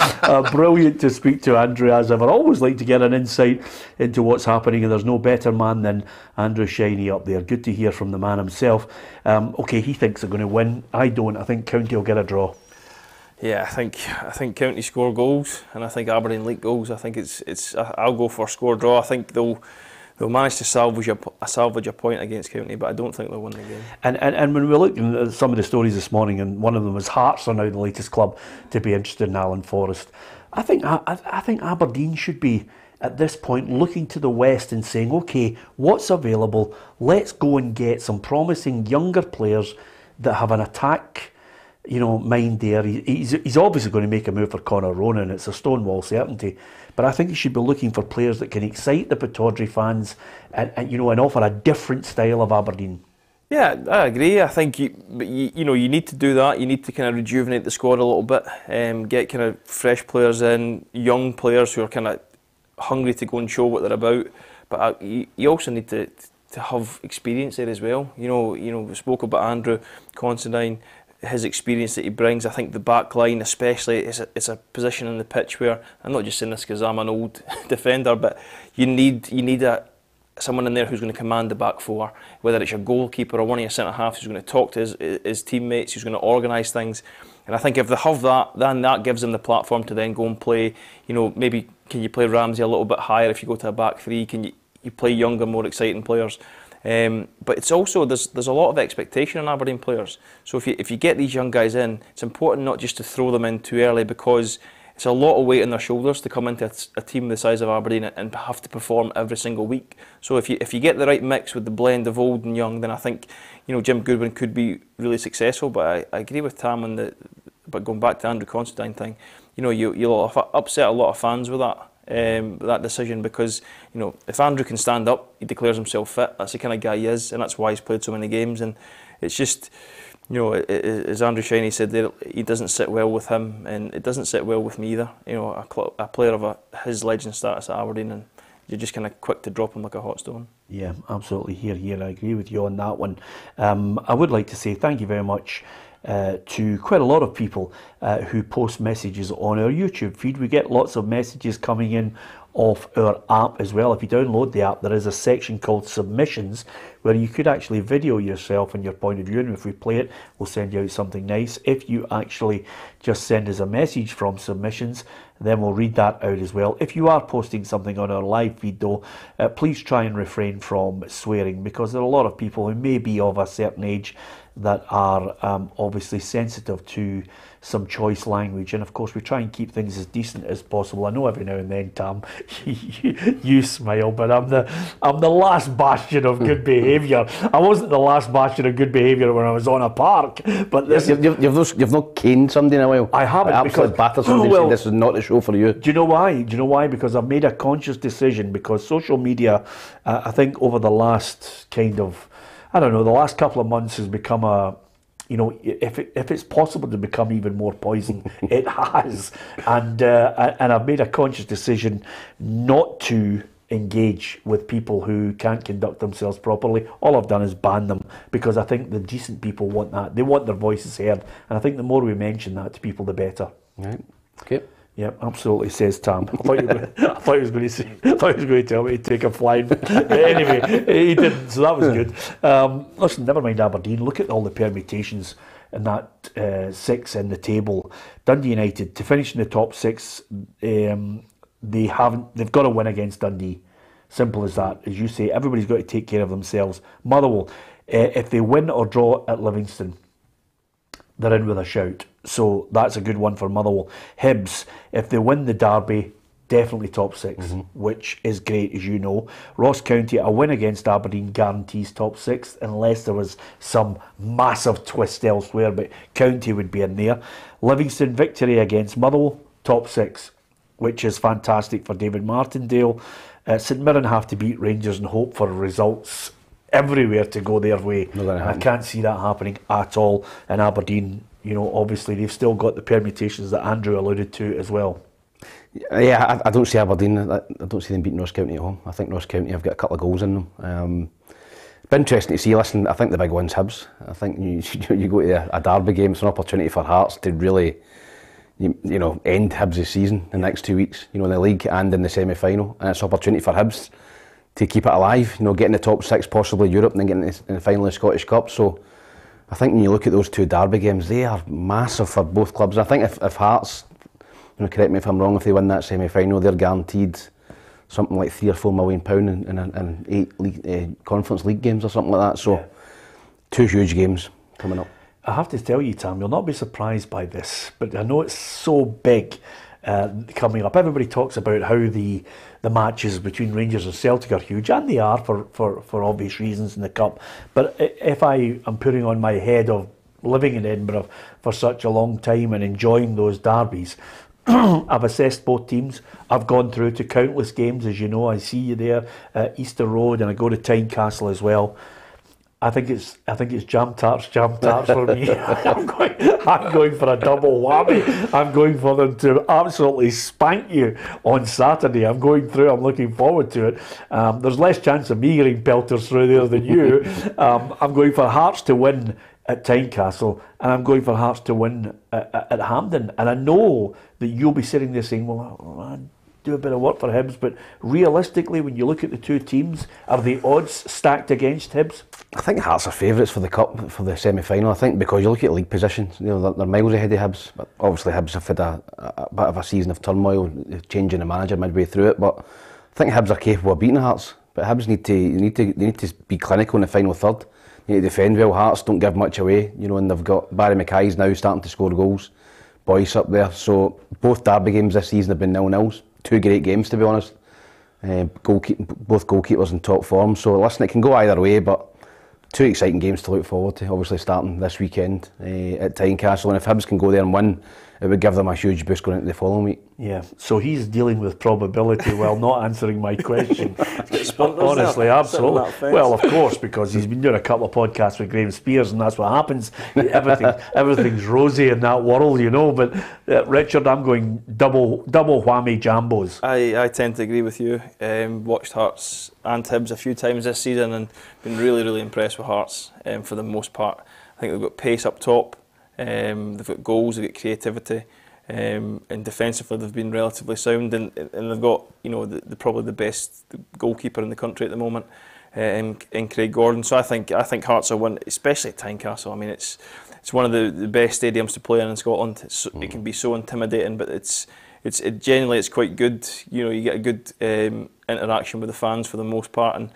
brilliant to speak to Andrew as ever. Always like to get an insight into what's happening, and there's no better man than Andrew Shiney up there. Good to hear from the man himself. Okay, he thinks they're going to win. I don't. I think County will get a draw. Yeah, I think County score goals, and I think Aberdeen leak goals. I think it's. I'll go for score draw. I think they'll manage to salvage a point against County, but I don't think they'll win the game. And when we look at some of the stories this morning, and one of them was Hearts are now the latest club to be interested in Alan Forrest. I think Aberdeen should be at this point looking to the west and saying, okay, what's available? Let's go and get some promising younger players that have an attack, mind there. He's obviously going to make a move for Conor Ronan. It's a Stonewall certainty. But I think he should be looking for players that can excite the Pittodrie fans and offer a different style of Aberdeen. Yeah, I agree. I think you need to do that. You need to kind of rejuvenate the squad a little bit, get kind of fresh players in, young players who are kind of hungry to go and show what they're about. But you also need to have experience there as well. We spoke about Andrew Considine, his experience that he brings. I think the back line especially is a position in the pitch where, I'm not just saying this because I'm an old defender, but you need someone in there who's going to command the back four, whether it's your goalkeeper or one of your centre-halves who's going to talk to his teammates, who's going to organise things. And I think if they have that, then that gives them the platform to then go and play, maybe can you play Ramsey a little bit higher if you go to a back three? Can you play younger, more exciting players? But it's also, there's a lot of expectation on Aberdeen players. So if you get these young guys in, it's important not just to throw them in too early, because it's a lot of weight on their shoulders to come into a team the size of Aberdeen and have to perform every single week. So if you get the right mix with the blend of old and young, then I think Jim Goodwin could be really successful. But I agree with Tam on but going back to Andrew Considine thing, you'll upset a lot of fans with that decision, because if Andrew can stand up, he declares himself fit. That's the kind of guy he is, and that's why he's played so many games. And it's just, as Andrew Shiney said there, he doesn't sit well with him, and it doesn't sit well with me either. A player of his legend status at Aberdeen, and you're just kind of quick to drop him like a hot stone. Yeah, absolutely. Here. I agree with you on that one. I would like to say thank you very much to quite a lot of people who post messages on our YouTube feed. We get lots of messages coming in off our app as well. If you download the app, there is a section called Submissions where you could actually video yourself and your point of view, and if we play it, we'll send you out something nice. If you actually just send us a message from Submissions, then we'll read that out as well. If you are posting something on our live feed though, please try and refrain from swearing, because there are a lot of people who may be of a certain age that are obviously sensitive to some choice language, and of course we try and keep things as decent as possible. I know every now and then, Tam, you smile, but I'm the last bastion of good behaviour. I wasn't the last bastion of good behaviour when I was on a park, but this you've not caned somebody in a while. I haven't, because battered somebody. Well, this is not the show for you. Do you know why? Because I've made a conscious decision, because social media, I think over the last the last couple of months has become if it's possible to become even more poison, it has. And I've made a conscious decision not to engage with people who can't conduct themselves properly. All I've done is ban them, because I think the decent people want that. They want their voices heard. And I think the more we mention that to people, the better. Right. Okay. Yeah, absolutely, says Tam. I thought he was going to tell me to take a flight. But anyway, he didn't, so that was good. Listen, never mind Aberdeen. Look at all the permutations in that 6 in the table. Dundee United, to finish in the top 6, they've got to win against Dundee. Simple as that. As you say, everybody's got to take care of themselves. Motherwell, if they win or draw at Livingston, they're in with a shout. So that's a good one for Motherwell. Hibs, if they win the derby, definitely top 6, which is great, as you know. Ross County, a win against Aberdeen guarantees top 6, unless there was some massive twist elsewhere, but County would be in there. Livingston, victory against Motherwell, top 6, which is fantastic for David Martindale. St Mirren have to beat Rangers and hope for results everywhere to go their way. I can't see that happening at all. And Aberdeen, obviously they've still got the permutations that Andrew alluded to as well. Yeah, I don't see Aberdeen. I don't see them beating Ross County at home. I think Ross County have got a couple of goals in them. It's been interesting to see. Listen, I think the big one's Hibs. I think you go to a derby game, it's an opportunity for Hearts to really, end Hibs' season in the next 2 weeks. In the league and in the semi-final, and it's an opportunity for Hibs to keep it alive. Getting the top 6, possibly Europe, and then getting in the final of the Scottish Cup. So I think when you look at those 2 derby games, they are massive for both clubs. I think if Hearts, correct me if I'm wrong, if they win that semi-final, they're guaranteed something like £3 or £4 million in 8 league, Conference League games or something like that. So yeah. 2 huge games coming up. I have to tell you, Tam, you'll not be surprised by this, but I know it's so big coming up. Everybody talks about how the matches between Rangers and Celtic are huge, and they are for obvious reasons in the Cup. But if I am putting on my head of living in Edinburgh for such a long time and enjoying those derbies, I've assessed both teams. I've gone through to countless games, as you know. I see you there at Easter Road, and I go to Tynecastle as well. I think it's jam tarts for me. I'm going for a double whammy. I'm going for them to absolutely spank you on Saturday. I'm looking forward to it. There's less chance of me getting pelters through there than you. I'm going for Hearts to win at Tynecastle, and I'm going for Hearts to win at Hampden. And I know that you'll be sitting there saying, well, I do a bit of work for Hibs, but realistically, when you look at the two teams, are the odds stacked against Hibs? I think Hearts are favourites for the Cup, for the semi-final. I think because you look at league positions, they're miles ahead of Hibs. But obviously Hibs have had a bit of a season of turmoil, changing the manager midway through it. But I think Hibs are capable of beating Hearts. But Hibs need to be clinical in the final third. They need to defend well. Hearts don't give much away, and they've got Barry Mackay's now starting to score goals. Boyce up there. So both derby games this season have been 0-0s. Two great games, to be honest. Both goalkeepers in top form. So listen, it can go either way, but two exciting games to look forward to. Obviously starting this weekend at Tynecastle, and if Hibs can go there and win, it would give them a huge boost going into the following week. Yeah, so he's dealing with probability while not answering my question. Honestly, absolutely. Well, of course, because he's been doing a couple of podcasts with Graham Spears, and that's what happens. Everything's rosy in that world, But Richard, I'm going double whammy jambos. I tend to agree with you. Watched Hearts and Hibs a few times this season, and been really, really impressed with Hearts for the most part. I think they've got pace up top. They've got goals, they've got creativity, and defensively they've been relatively sound, and they've got probably the best goalkeeper in the country at the moment, in Craig Gordon. So I think Hearts are one, especially at Tynecastle. I mean, it's one of the best stadiums to play in Scotland. It can be so intimidating, but it's generally it's quite good. You get a good interaction with the fans for the most part, and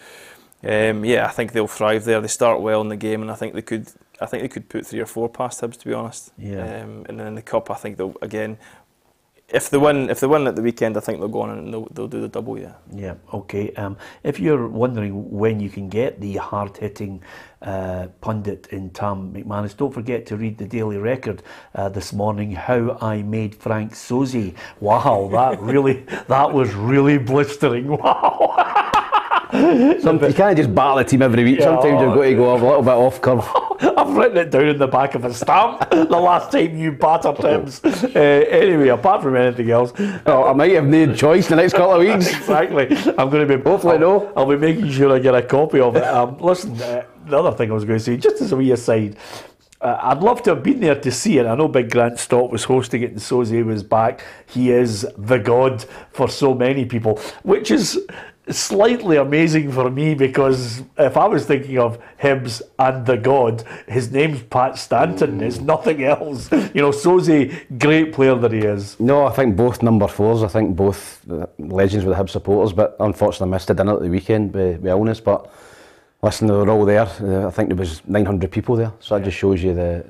I think they'll thrive there. They start well in the game, and I think they could put 3 or 4 past Hibs, to be honest. Yeah. And then in the Cup, I think they'll again, if they win at the weekend, I think they'll go on and they'll do the double. Yeah. Yeah. Okay. If you're wondering when you can get the hard-hitting pundit in Tam McManus, don't forget to read the Daily Record this morning. How I Made Frank Sosie. Wow, that was really blistering. Wow. You can't just battle a team every week. Sometimes you've got to go a little bit off curve. I've written it down in the back of a stamp the last time you battered Hibs. Anyway, apart from anything else, I might have no choice in the next couple of weeks. Exactly. I'm going to be hopefully no. I'll be making sure I get a copy of it. Listen, the other thing I was going to say, just as a wee aside, I'd love to have been there to see it. I know Big Grant Stott was hosting it and Sosie was back. He is the god for so many people, which is slightly amazing for me, because if I was thinking of Hibs and the God, his name's Pat Stanton. It's nothing else. Sosie, great player that he is. No, I think both number 4s. I think both legends with the Hibs supporters, but unfortunately missed the dinner at the weekend with illness. But listen, they were all there. I think there was 900 people there, so that just shows you the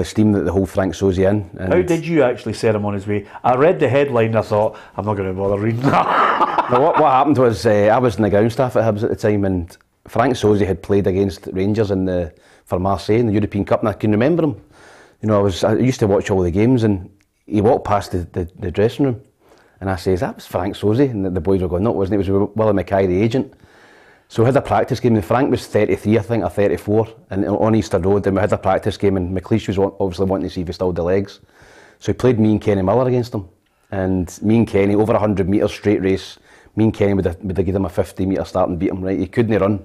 esteem that they hold Frank Sosie in. And how did you actually set him on his way? I read the headline and I thought, I'm not going to bother reading that. Now, what happened was, I was in the ground staff at Hibs at the time, and Frank Sosie had played against Rangers for Marseille in the European Cup, and I can remember him. I used to watch all the games, and he walked past the dressing room, and I says, that was Frank Sosie, and the boys were going, no, it wasn't. It was Willie Mackay, the agent. So we had a practice game, and Frank was 33, I think, or 34, and on Easter Road, and we had a practice game, and McLeish was obviously wanting to see if he still had the legs. So he played me and Kenny Miller against him, and me and Kenny, over 100 metres straight race, me and Kenny would have given him a 50-metre start and beat him, right? He couldn't run.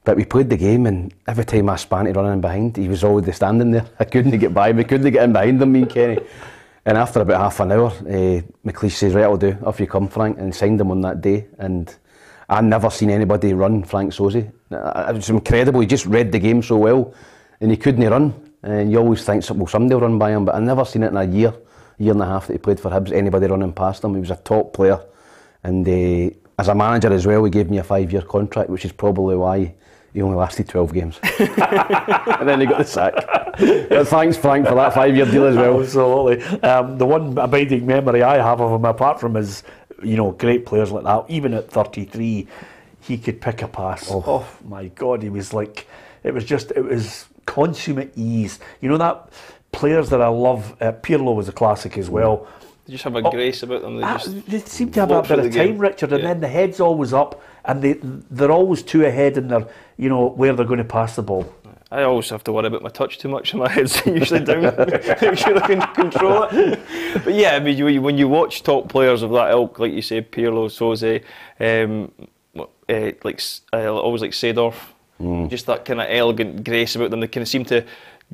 But we played the game, and every time I spanted running in behind, he was already standing there. I couldn't get by him, we couldn't get in behind him, me and Kenny. And after about half an hour, McLeish says, right, I'll do, off you come, Frank, and signed him on that day. And I'd never seen anybody run Frank Sosie. It was incredible. He just read the game so well, and he couldn't run. And you always think, well, somebody will run by him, but I've never seen it in a year and a half that he played for Hibs, anybody running past him. He was a top player. And as a manager as well, he gave me a 5-year contract, which is probably why he only lasted 12 games. And then he got the sack. But thanks, Frank, for that 5-year deal as well. Absolutely. The one abiding memory I have of him, apart from his great players like that, even at 33, he could pick a pass. Oh my God, he was like, it was consummate ease. That players that I love, Pirlo was a classic as well. They just have a grace about them. They seem to have a bit of time, Richard, and then the head's always up, and they're always two ahead in their, where they're going to pass the ball. I always have to worry about my touch too much, and my head's usually down. Make sure I can control it. But yeah, I mean, when you watch top players of that ilk, like you say, Pirlo, Soze, always like Seedorf, just that kind of elegant grace about them. They kind of seem to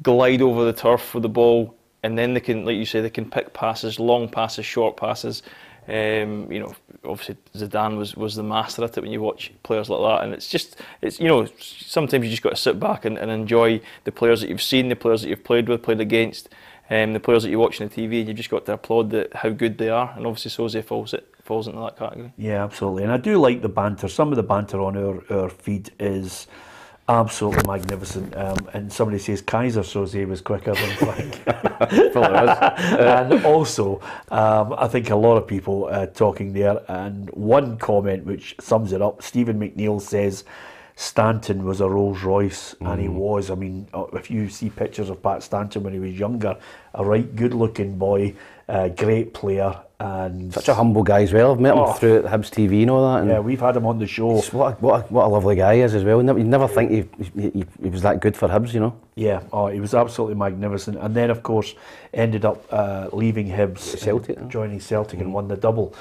glide over the turf with the ball, and then they can, like you say, they can pick passes, long passes, short passes. Obviously Zidane was the master at it when you watch players like that, and it's sometimes you just got to sit back and enjoy the players that you've seen, the players that you've played with, played against, the players that you watch on the TV, and you've just got to applaud how good they are, and obviously Soze falls into that category. Yeah, absolutely, and I do like the banter. Some of the banter on our feed is absolutely magnificent, and somebody says Kaiser Soze was quicker than Frank. And also, I think a lot of people talking there, and one comment which sums it up, Stephen McNeil says Stanton was a Rolls Royce, and he was. I mean, if you see pictures of Pat Stanton when he was younger, a right good looking boy, great player, and such a humble guy as well. I've met him through Hibs TV and all that. And yeah, we've had him on the show. What a lovely guy he is as well. You'd never think he was that good for Hibs, Yeah, he was absolutely magnificent. And then, of course, ended up leaving Hibs, Celtic, joining Celtic, and won the double.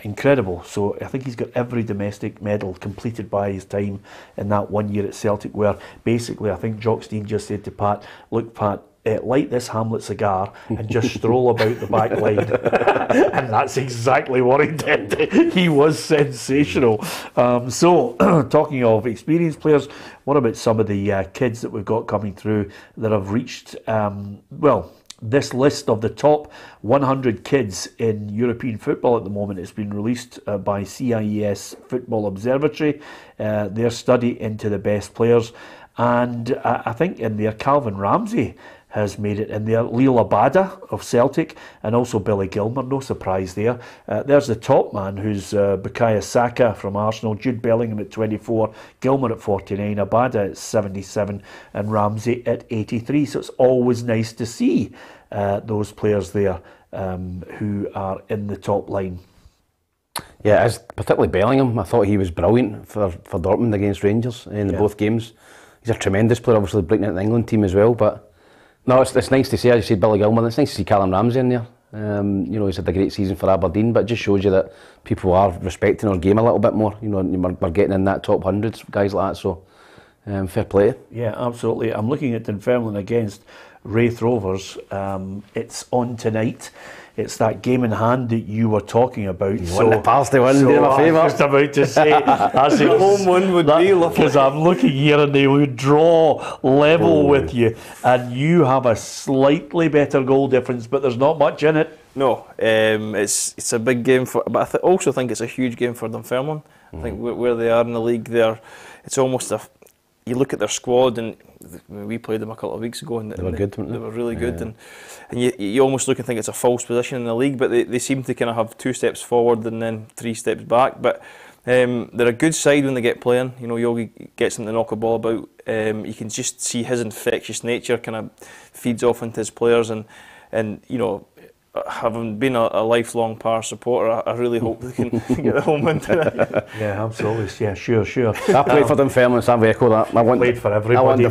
Incredible. So I think he's got every domestic medal completed by his time in that 1 year at Celtic, where basically I think Jock Stein just said to Pat, "Look, Pat, light this Hamlet cigar and just stroll about the back line." And that's exactly what he did. He was sensational. So, talking of experienced players, what about some of the kids that we've got coming through that have reached, this list of the top 100 kids in European football at the moment has been released by CIES Football Observatory, their study into the best players. And I think in there, Calvin Ramsey has made it in there, Leo Abada of Celtic, and also Billy Gilmour, no surprise there. There's the top man, who's Bukayo Saka from Arsenal, Jude Bellingham at 24, Gilmour at 49, Abada at 77, and Ramsey at 83. So it's always nice to see those players there who are in the top line. Yeah, as particularly Bellingham, I thought he was brilliant for Dortmund against Rangers in both games. He's a tremendous player, obviously breaking into the England team as well, but no, it's nice to see, as you said, Billy Gilmour. It's nice to see Callum Ramsey in there. He's had a great season for Aberdeen, but it just shows you that people are respecting our game a little bit more. We're getting in that top hundreds, guys like that, so fair play. Yeah, absolutely. I'm looking at Dunfermline against Wraith Rovers. It's on tonight. It's that game in hand that you were talking about. You want the Pals to win, do me a favour. I was just about to say, that's the home one would be lovely. Because I'm looking here and they would draw level with you, and you have a slightly better goal difference, but there's not much in it. No, it's a big game but I also think it's a huge game for Dunfermline. I think where they are in the league, it's almost you look at their squad, and we played them a couple of weeks ago, and they were good, weren't they? They were really good, and you almost look and think it's a false position in the league, but they seem to kind of have 2 steps forward and then 3 steps back. But they're a good side when they get playing. Yogi gets them to knock a ball about. You can just see his infectious nature kind of feeds off into his players, and having been a lifelong Par supporter, I really hope they can get the home win tonight. Yeah, absolutely. Yeah, sure. I played for Dunfermline, so I echo that. I played for everybody.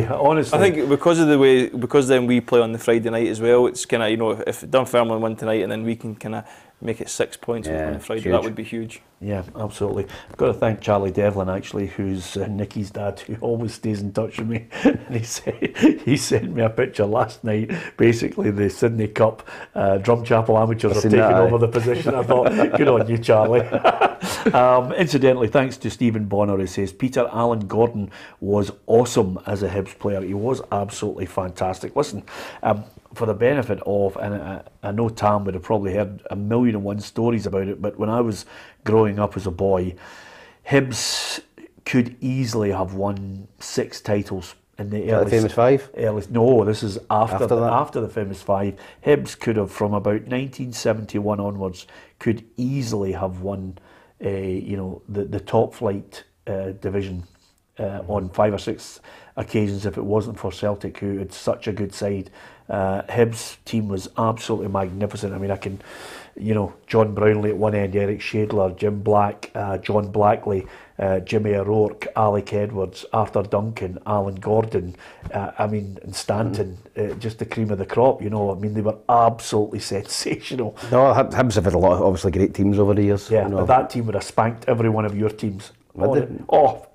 Honestly, I think because then we play on the Friday night as well. It's kind of if Dunfermline win tonight and then we can kind of make it 6 points on the Friday, that would be huge. Yeah, absolutely. I've got to thank Charlie Devlin, actually, who's Nicky's dad, who always stays in touch with me. And he sent me a picture last night. Basically, the Sydney Cup Drumchapel amateurs are taking over the position. I thought, good on you, Charlie. Incidentally, thanks to Stephen Bonner, who says Peter Alan Gordon was awesome as a Hibs player. He was absolutely fantastic. Listen, for the benefit of, and I know Tam would have probably heard 1,000,001 stories about it, but when I was growing up as a boy, Hibs could easily have won 6 titles in the early... The famous 5? No, this is after the famous 5. Hibs could have, from about 1971 onwards, could easily have won the top flight division on 5 or 6 occasions if it wasn't for Celtic, who had such a good side. Hibs' team was absolutely magnificent. I mean, I can, John Brownlee at one end, Eric Shadler, Jim Black, John Blackley, Jimmy O'Rourke, Alec Edwards, Arthur Duncan, Alan Gordon, and Stanton, just the cream of the crop, I mean, they were absolutely sensational. No, Hibs have had a lot of obviously great teams over the years. Yeah, but that team would have spanked every one of your teams. Without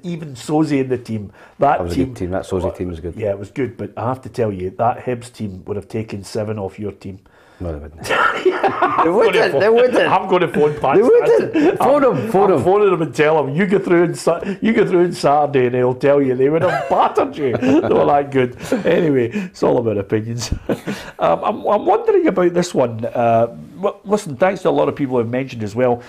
even Sosie in the team. That was team, a good team. That Sosie team was good. Yeah, it was good, but I have to tell you, that Hibs team would have taken 7 off your team. No, they wouldn't. They wouldn't. I'm going to phone Pat. They wouldn't. Phone him. I'm phoning him and tell him you go through on Saturday and he'll tell you they would have battered you. Not that good. Anyway, it's all about opinions. I'm wondering about this one. Listen, thanks to a lot of people who've mentioned as well.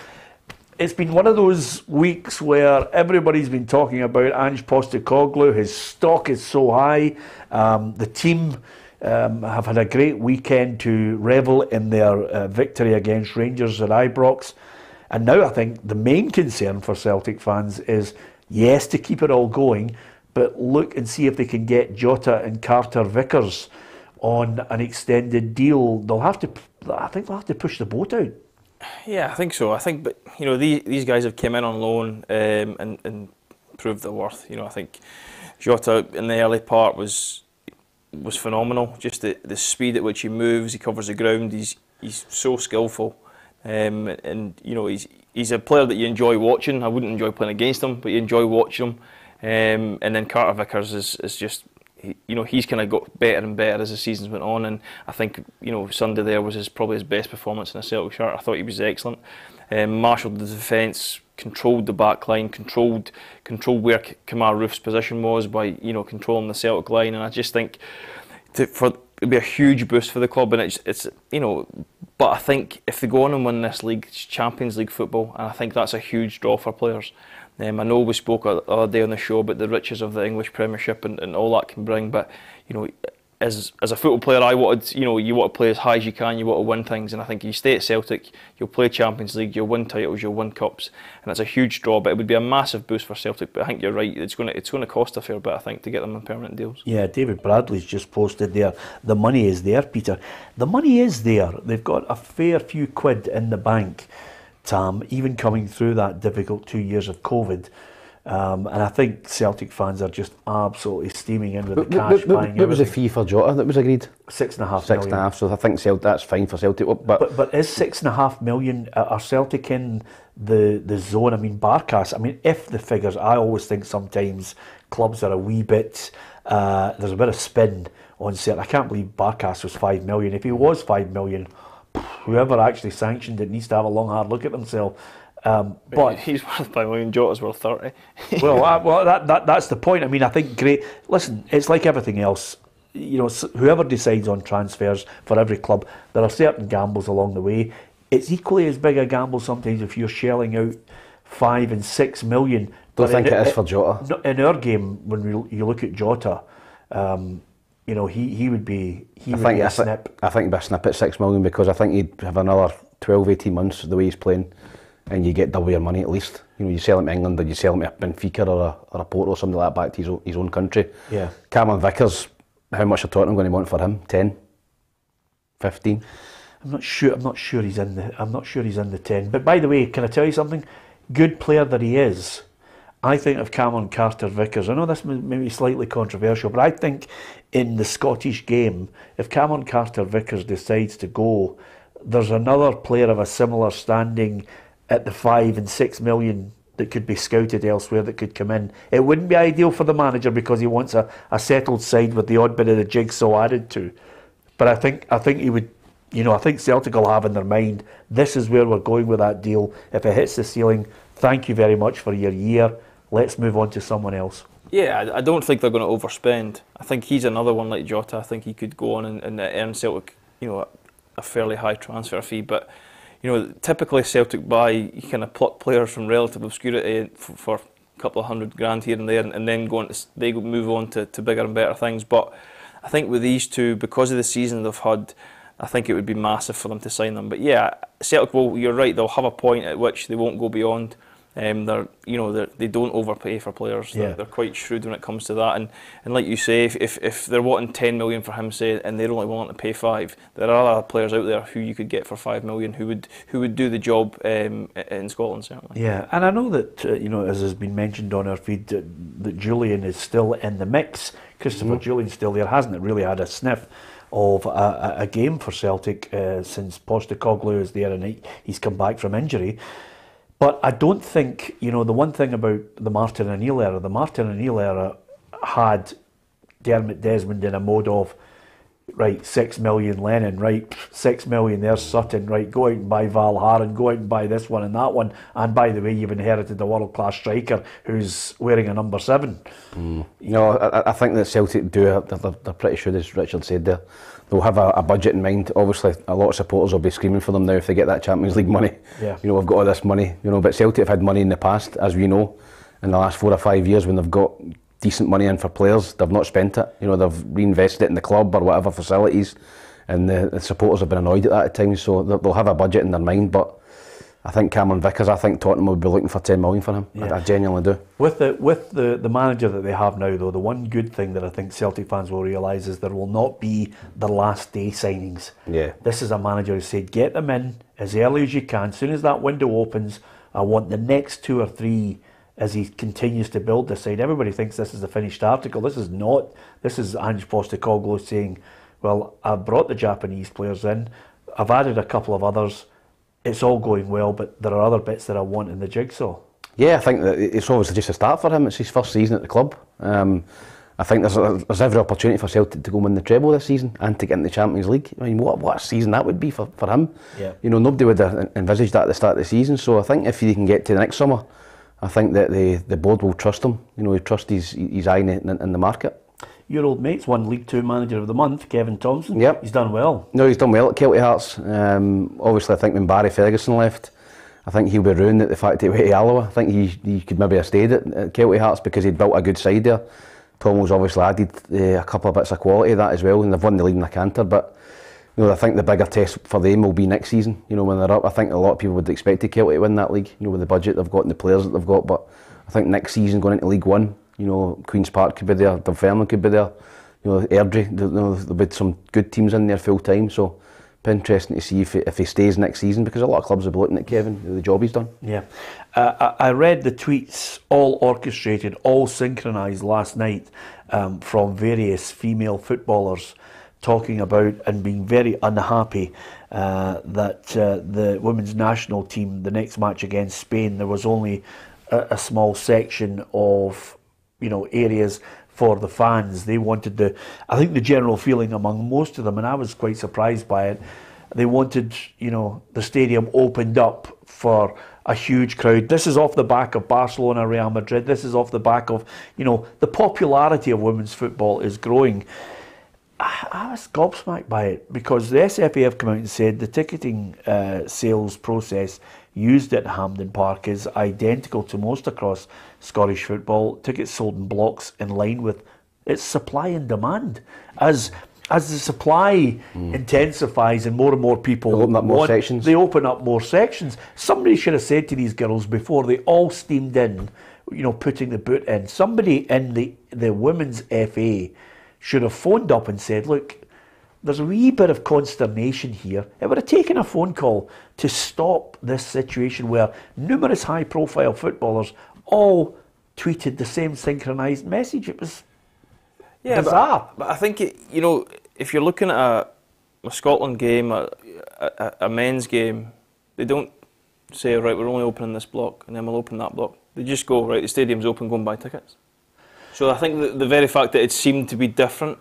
It's been one of those weeks where everybody's been talking about Ange Postecoglou. His stock is so high. The team have had a great weekend to revel in their victory against Rangers at Ibrox. And now I think the main concern for Celtic fans is, yes, to keep it all going, but look and see if they can get Jota and Carter Vickers on an extended deal. I think they'll have to push the boat out. Yeah, I think so. But these guys have come in on loan and proved their worth. I think Jota in the early part was phenomenal. Just the speed at which he moves, he covers the ground. He's so skillful, and he's a player that you enjoy watching. I wouldn't enjoy playing against him, but you enjoy watching him. And then Carter Vickers is just. He's kind of got better and better as the seasons went on, and I think Sunday there was probably his best performance in a Celtic shirt. I thought he was excellent. Marshalled the defence, controlled the back line, controlled where Kamar Roof's position was by controlling the Celtic line, and I just think it'd be a huge boost for the club, and it's but I think if they go on and win this league, it's Champions League football, and I think that's a huge draw for players. I know we spoke the other day on the show about the riches of the English Premiership and all that can bring, but as a football player, I wanted you want to play as high as you can, you want to win things, and I think you stay at Celtic, you'll play Champions League, you'll win titles, you'll win cups, and it's a huge draw. But it would be a massive boost for Celtic. But I think you're right; it's going to cost a fair bit, I think, to get them on permanent deals. Yeah, David Bradley's just posted there. The money is there, Peter. The money is there. They've got a fair few quid in the bank, Tam, even coming through that difficult 2 years of COVID. And I think Celtic fans are just absolutely steaming in with the cash buying. What was the fee for Jota that was agreed? 6.5 million. 6.5. So I think that's fine for Celtic. But is 6.5 million? Are Celtic in the zone? I mean, Barkas. I mean, if the figures, I always think sometimes clubs are a wee bit. There's a bit of spin on Celtic. I can't believe Barkas was 5 million. If he was 5 million, whoever actually sanctioned it needs to have a long hard look at themselves. But he's worth 5 million. Jota's worth 30. That's the point. I mean, I think great. Listen, it's like everything else. Whoever decides on transfers for every club, there are certain gambles along the way. It's equally as big a gamble sometimes if you're shelling out 5 and 6 million. Don't think it is for Jota. In our game, when you look at Jota, he would be a snip. I think he'd be a snip at 6 million because I think he'd have another 12, 18 months the way he's playing. And you get double your money at least. You sell him to England, or you sell him to Benfica or a Porto or something like that back to his own country. Yeah. Cameron Vickers, how much are Tottenham going to want for him? 10? 15? I'm not sure he's in the 10. But by the way, can I tell you something? Good player that he is. I think of Cameron Carter Vickers. I know this may be slightly controversial, but I think in the Scottish game, if Cameron Carter Vickers decides to go, there's another player of a similar standing at the 5 and 6 million that could be scouted elsewhere that could come in. It wouldn't be ideal for the manager because he wants a settled side with the odd bit of the jigsaw added to. But I think he would, I think Celtic will have in their mind, this is where we're going with that deal. If it hits the ceiling, thank you very much for your year. Let's move on to someone else. Yeah, I don't think they're going to overspend. I think he's another one like Jota. I think he could go on and earn Celtic, a fairly high transfer fee, but typically Celtic buy, you kind of pluck players from relative obscurity for a couple of $100,000 here and there, and then they move on to bigger and better things. But I think with these two, because of the season they've had, I think it would be massive for them to sign them. But yeah, Celtic you're right, they'll have a point at which they won't go beyond. They don't overpay for players. They're quite shrewd when it comes to that. And like you say, if they're wanting 10 million for him, say, and they're only willing to pay 5, there are other players out there who you could get for 5 million who would do the job in Scotland, certainly. Yeah, and I know that as has been mentioned on our feed, that Julian is still in the mix. Christopher Julian's still there. Hasn't really had a sniff of a game for Celtic since Postecoglou is there, and he's come back from injury. But I don't think, the one thing about the Martin O'Neill era, had Dermot Desmond in a mode of, right, 6 million Lennon, right, 6 million there's Sutton, right, go out and buy Val Haran, go out and buy this one and that one, and by the way, you've inherited a world-class striker who's wearing a number 7. I think that Celtic they're pretty sure, as Richard said there, they'll have a budget in mind. Obviously, a lot of supporters will be screaming for them now if they get that Champions League money. Yeah. We've got all this money, but Celtic have had money in the past, as we know, in the last 4 or 5 years when they've got decent money in for players. They've not spent it. They've reinvested it in the club or whatever facilities, and the supporters have been annoyed at that at times. So they'll have a budget in their mind. But I think Cameron Vickers, I think Tottenham will be looking for 10 million for him. Yeah. I genuinely do. With the manager that they have now, though, the one good thing that I think Celtic fans will realise is there will not be the last day signings. Yeah. This is a manager who said, get them in as early as you can. As soon as that window opens, I want the next 2 or 3 as he continues to build this side. Everybody thinks this is a finished article. This is not. This is Ange Postecoglou saying, well, I've brought the Japanese players in. I've added a couple of others. It's all going well, but there are other bits that I want in the jigsaw. Yeah, I think that it's obviously just a start for him. It's his first season at the club. I think there's every opportunity for Celtic to go win the treble this season and to get in the Champions League. I mean, what a season that would be for him. Yeah. Nobody would have envisaged that at the start of the season. So I think if he can get to the next summer, I think that the board will trust him. He trust his eye in the market. Your old mate's won League 2 Manager of the Month, Kevin Thompson. Yep. He's done well. No, he's done well at Celtic Hearts. Obviously, I think when Barry Ferguson left, I think he'll be ruined at the fact that he went to Alloa. I think he could maybe have stayed at Celtic Hearts because he'd built a good side there. Tomo's obviously added a couple of bits of quality to that as well, and they've won the league in the canter. But I think the bigger test for them will be next season. When they're up, I think a lot of people would expect Celtic to win that league. with the budget they've got and the players that they've got. But I think next season going into League One, Queen's Park could be there, Dunfermline could be there. Airdrie, there'll be some good teams in there full time. So, it'll be interesting to see if he stays next season, because a lot of clubs will be looking at Kevin, the job he's done. Yeah, I read the tweets, all orchestrated, all synchronised last night from various female footballers talking about and being very unhappy that the women's national team, the next match against Spain, there was only a small section of areas for the fans. They wanted I think the general feeling among most of them, and I was quite surprised by it, they wanted, the stadium opened up for a huge crowd. This is off the back of Barcelona, Real Madrid. This is off the back of, the popularity of women's football is growing. I was gobsmacked by it, because the SFA come out and said the ticketing sales process used at Hampden Park is identical to most across Scottish football. Tickets sold in blocks in line with its supply and demand. As the supply intensifies and more people open up more sections. They open up more sections. Somebody should have said to these girls before they all steamed in, putting the boot in. Somebody in the women's FA should have phoned up and said, look, there's a wee bit of consternation here. It would have taken a phone call to stop this situation where numerous high-profile footballers all tweeted the same synchronised message. It was bizarre. But I think, if you're looking at a Scotland game, a men's game, they don't say, right, we're only opening this block and then we'll open that block. They just go, right, the stadium's open, go and buy tickets. So I think the very fact that it seemed to be different,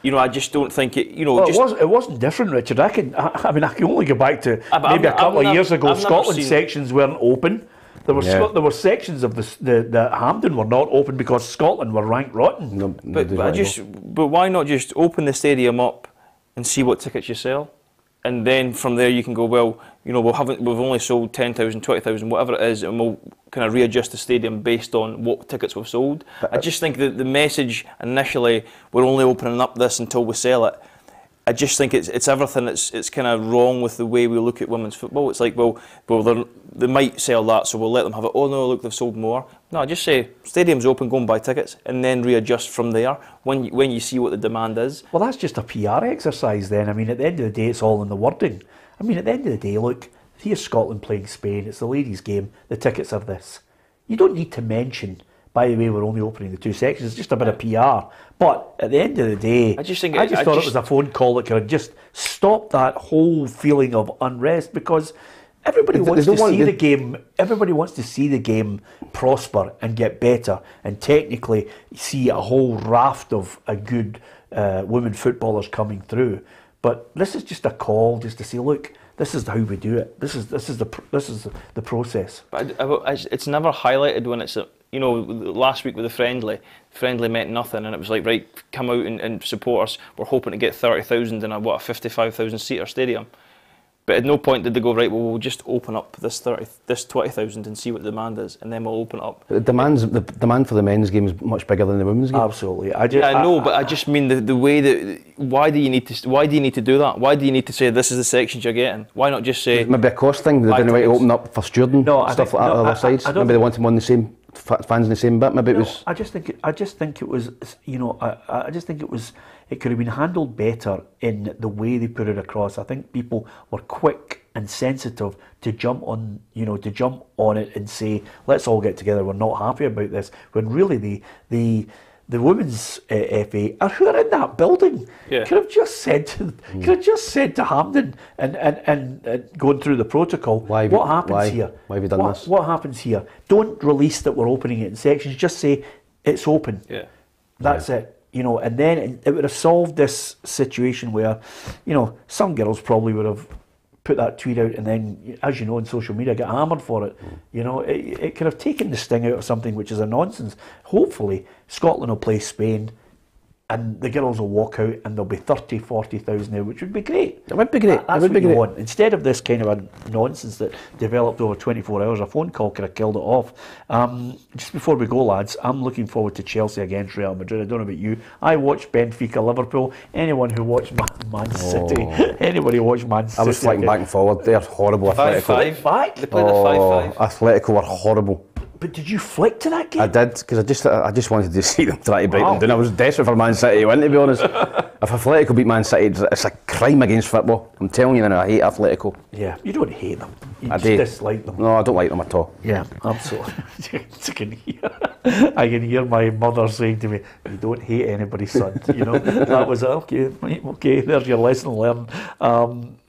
I just don't think it. It wasn't different, Richard. I can only go back to maybe a couple of years ago. Scotland sections weren't open. There were sections of the Hampden were not open because Scotland were ranked rotten. But why not just open the stadium up and see what tickets you sell, and then from there you can go, well, we've only sold 10,000, 20,000, whatever it is, and we'll kind of readjust the stadium based on what tickets we've sold. I just think that the message initially, we're only opening up this until we sell it, I just think it's everything that's kind of wrong with the way we look at women's football. It's like, well, they might sell that, so we'll let them have it. Oh no, look, they've sold more. No, just say stadium's open, go and buy tickets, and then readjust from there when you see what the demand is. Well, that's just a PR exercise then. I mean, at the end of the day, it's all in the wording. I mean, at the end of the day, look, here's Scotland playing Spain. It's the ladies' game. The tickets are this. You don't need to mention, by the way, we're only opening the 2 sections. It's just a bit of PR. But at the end of the day, I just thought it was a phone call that could have just stopped that whole feeling of unrest, because everybody wants to see the game. Everybody wants to see the game prosper and get better, and technically see a whole raft of a good women footballers coming through. But this is just a call, just to say, look, this is how we do it. This is the process. But it's never highlighted when it's last week with the friendly meant nothing, and it was like, right, come out and support us. We're hoping to get 30,000 in a 55,000 seater stadium. But at no point did they go, right, well, we'll just open up this 20,000 and see what the demand is, and then we'll open it up. The demand for the men's game is much bigger than the women's game. Absolutely. I know, but I just mean the way that why do you need to do that? Why do you need to say this is the sections you're getting? Why not just say maybe a cost thing? They didn't want to open up for stewarding stuff like that on the other sides. Maybe they want them on the same fans in the same bit. Maybe it was. I just think it was. I just think it was. It could have been handled better in the way they put it across. I think people were quick and sensitive to jump on it and say, let's all get together. We're not happy about this. When really the women's FA who are in that building could have just said to Hampden and going through the protocol, what happens here? Why have you done this? What happens here? Don't release that we're opening it in sections. Just say it's open. Yeah, that's it. And then it would have solved this situation where, some girls probably would have put that tweet out, and then, as you know, on social media, get hammered for it. It could have taken the sting out of something which is a nonsense. Hopefully, Scotland will play Spain, and the girls will walk out, and there'll be 30,000, 40,000 there, which would be great. It would be great. That's what you want. Instead of this kind of a nonsense that developed over 24 hours, a phone call could have killed it off. Just before we go, lads, I'm looking forward to Chelsea against Real Madrid. I don't know about you. I watched Benfica, Liverpool. Anyone who watched Man City, anybody who watched Man City. I was flicking back and forward. They're horrible. 5-5. They played at 5-5. Atletico were horrible. But did you flick to that game? I did, because I just wanted to see them try to break them down. I was desperate for Man City to win, to be honest. If Atletico beat Man City, it's a crime against football. I'm telling you now, I hate Atletico. Yeah, you don't hate them. You I just do. dislike them. No, I don't like them at all. Yeah, absolutely. I can hear my mother saying to me, "You don't hate anybody, son." That was okay. There's your lesson learned.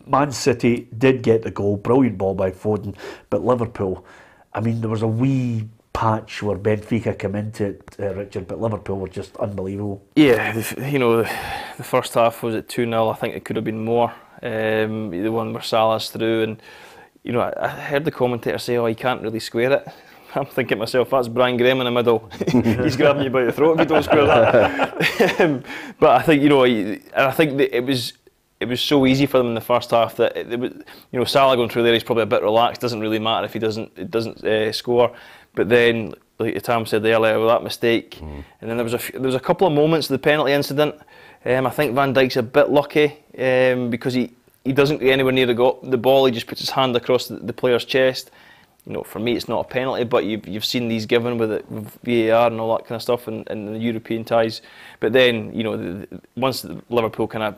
Man City did get the goal, brilliant ball by Foden, but Liverpool. I mean, there was a wee patch where Benfica came into it, Richard, but Liverpool were just unbelievable. Yeah, the first half was at 2-0. I think it could have been more. The one where Salah's through, and I heard the commentator say, "Oh, he can't really square it." I'm thinking to myself, that's Brian Graham in the middle. He's grabbing you by the throat if you don't square that. But I think that it was so easy for them in the first half that Salah going through there, he's probably a bit relaxed. Doesn't really matter if he doesn't score. But then, like Tam said earlier, with that mistake, and then there was a couple of moments of the penalty incident. I think Van Dijk's a bit lucky because he doesn't get anywhere near the ball. He just puts his hand across the player's chest. For me, it's not a penalty, but you've seen these given with VAR and all that kind of stuff and the European ties. But then, once Liverpool kind of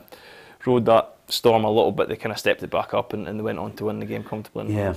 rode that storm a little bit, they kind of stepped it back up and they went on to win the game comfortably. Yeah,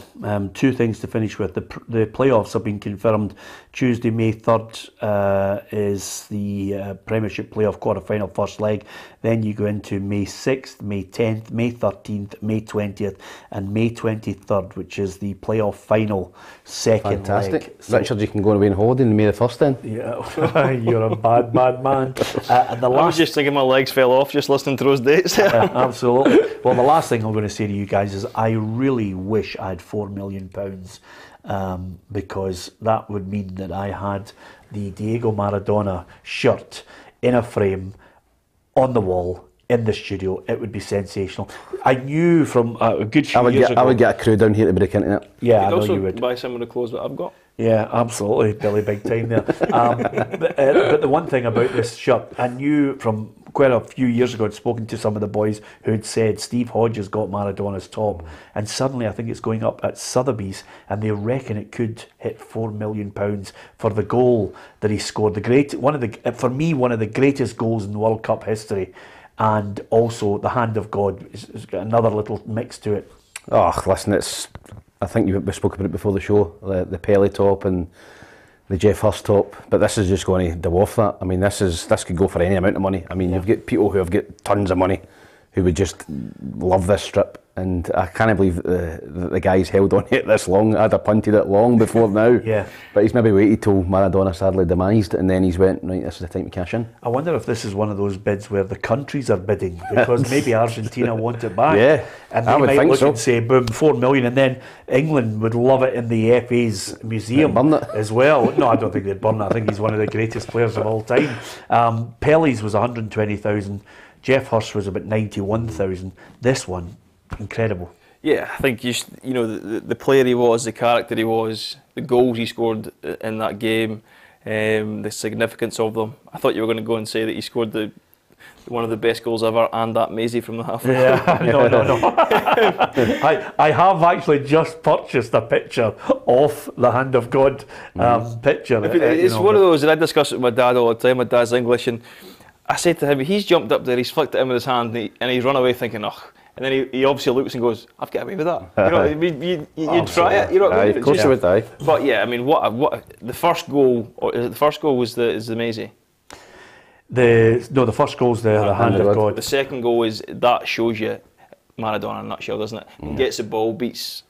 two things to finish with. The playoffs have been confirmed. Tuesday, May 3rd is the Premiership playoff quarter-final first leg. Then you go into May 6th, May 10th, May 13th, May 20th and May 23rd, which is the playoff final second leg. So, Richard, you can go away on holiday on May the 1st then? Yeah, you're a bad man. And I was just thinking my legs fell off just listening to those dates. Absolutely. Well, the last thing I'm going to say to you guys is I really wish I had £4 million because that would mean that I had the Diego Maradona shirt in a frame on the wall in the studio. It would be sensational. I knew from a good few years ago... I would get a crew down here to break into it. Yeah, I know you would. Buy some of the clothes that I've got. Yeah, absolutely, Billy, big time there. But the one thing about this shirt, I knew from quite a few years ago, I'd spoken to some of the boys who had said Steve Hodges got Maradona's top, and suddenly I think it's going up at Sotheby's, and they reckon it could hit £4 million for the goal that he scored. For me, one of the greatest goals in World Cup history, and also the hand of God. It's got another little mix to it. Oh, listen, I think we spoke about it before the show, the Pele top and the Jeff Hurst top, but this is just going to dwarf that. I mean, this could go for any amount of money. I mean, You've got people who have got tons of money who would just love this strip, and I can't believe that the guy's held on it this long. I'd have punted it long before now. Yeah. But he's maybe waited till Maradona sadly demised, and then he's went, right, this is the time to cash in. I wonder if this is one of those bids where the countries are bidding, because maybe Argentina want it back. Yeah, and they might look and say, boom, 4 million, and then England would love it in the FA's museum as well. No, I don't think they'd burn it. I think he's one of the greatest players of all time. Pele's was 120,000. Jeff Hurst was about 91,000. This one, incredible. Yeah, I think the player he was, the character he was, the goals he scored in that game, the significance of them. I thought you were going to go and say that he scored one of the best goals ever, and that Maisie from the halfway. Yeah, no. I have actually just purchased a picture of the Hand of God picture. It's one of those, and I discuss it with my dad all the time. My dad's English, and I said to him, he's jumped up there, he's flicked it in with his hand, and he's run away thinking, oh. And then he obviously looks and goes, I've got away with that. You know, you'd try it. You know what I mean? Of course you would, die. But yeah, I mean, what the first goal? Or is it the first goal is the Maisie? The first goal's the Hand of God. The second goal that shows you Maradona in a nutshell, doesn't it? He gets the ball, beats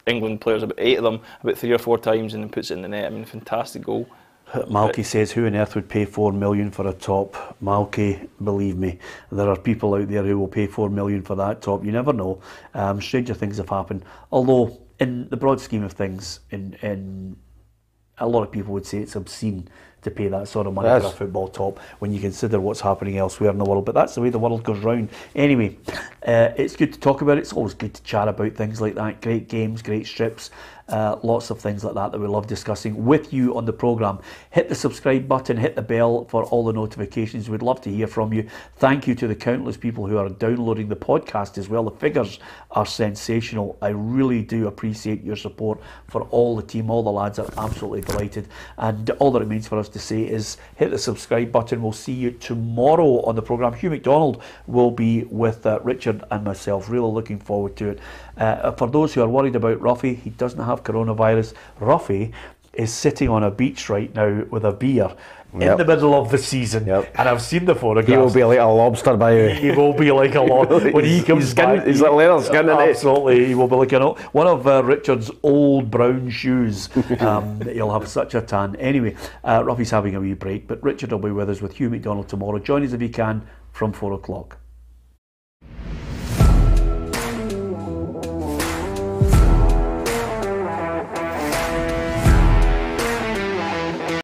England players, about 8 of them, about 3 or 4 times, and then puts it in the net. I mean, fantastic goal. Malky says, who on earth would pay 4 million for a top? Malky, believe me, there are people out there who will pay 4 million for that top. You never know. Stranger things have happened. Although, in the broad scheme of things, in a lot of people would say it's obscene to pay that sort of money for a football top when you consider what's happening elsewhere in the world. But that's the way the world goes round. Anyway, it's good to talk about it. It's always good to chat about things like that. Great games, great strips. Lots of things like that we love discussing with you on the programme. Hit the subscribe button, hit the bell for all the notifications. We'd love to hear from you. Thank you to the countless people who are downloading the podcast as well. The figures are sensational. I really do appreciate your support for all the team. All the lads are absolutely delighted. And all that remains for us to say is hit the subscribe button. We'll see you tomorrow on the programme. Hugh McDonald will be with Richard and myself. Really looking forward to it. For those who are worried about Ruffy, he doesn't have coronavirus. Ruffy is sitting on a beach right now with a beer in the middle of the season, and I've seen the photographs. He will be like a lobster by you. He will be like a lobster when he comes back. He's like leather skin. Absolutely, he will be like one of Richard's old brown shoes. He'll have such a tan. Anyway, Ruffy's having a wee break, but Richard will be with us with Hugh McDonald tomorrow. Join us if you can from 4 o'clock.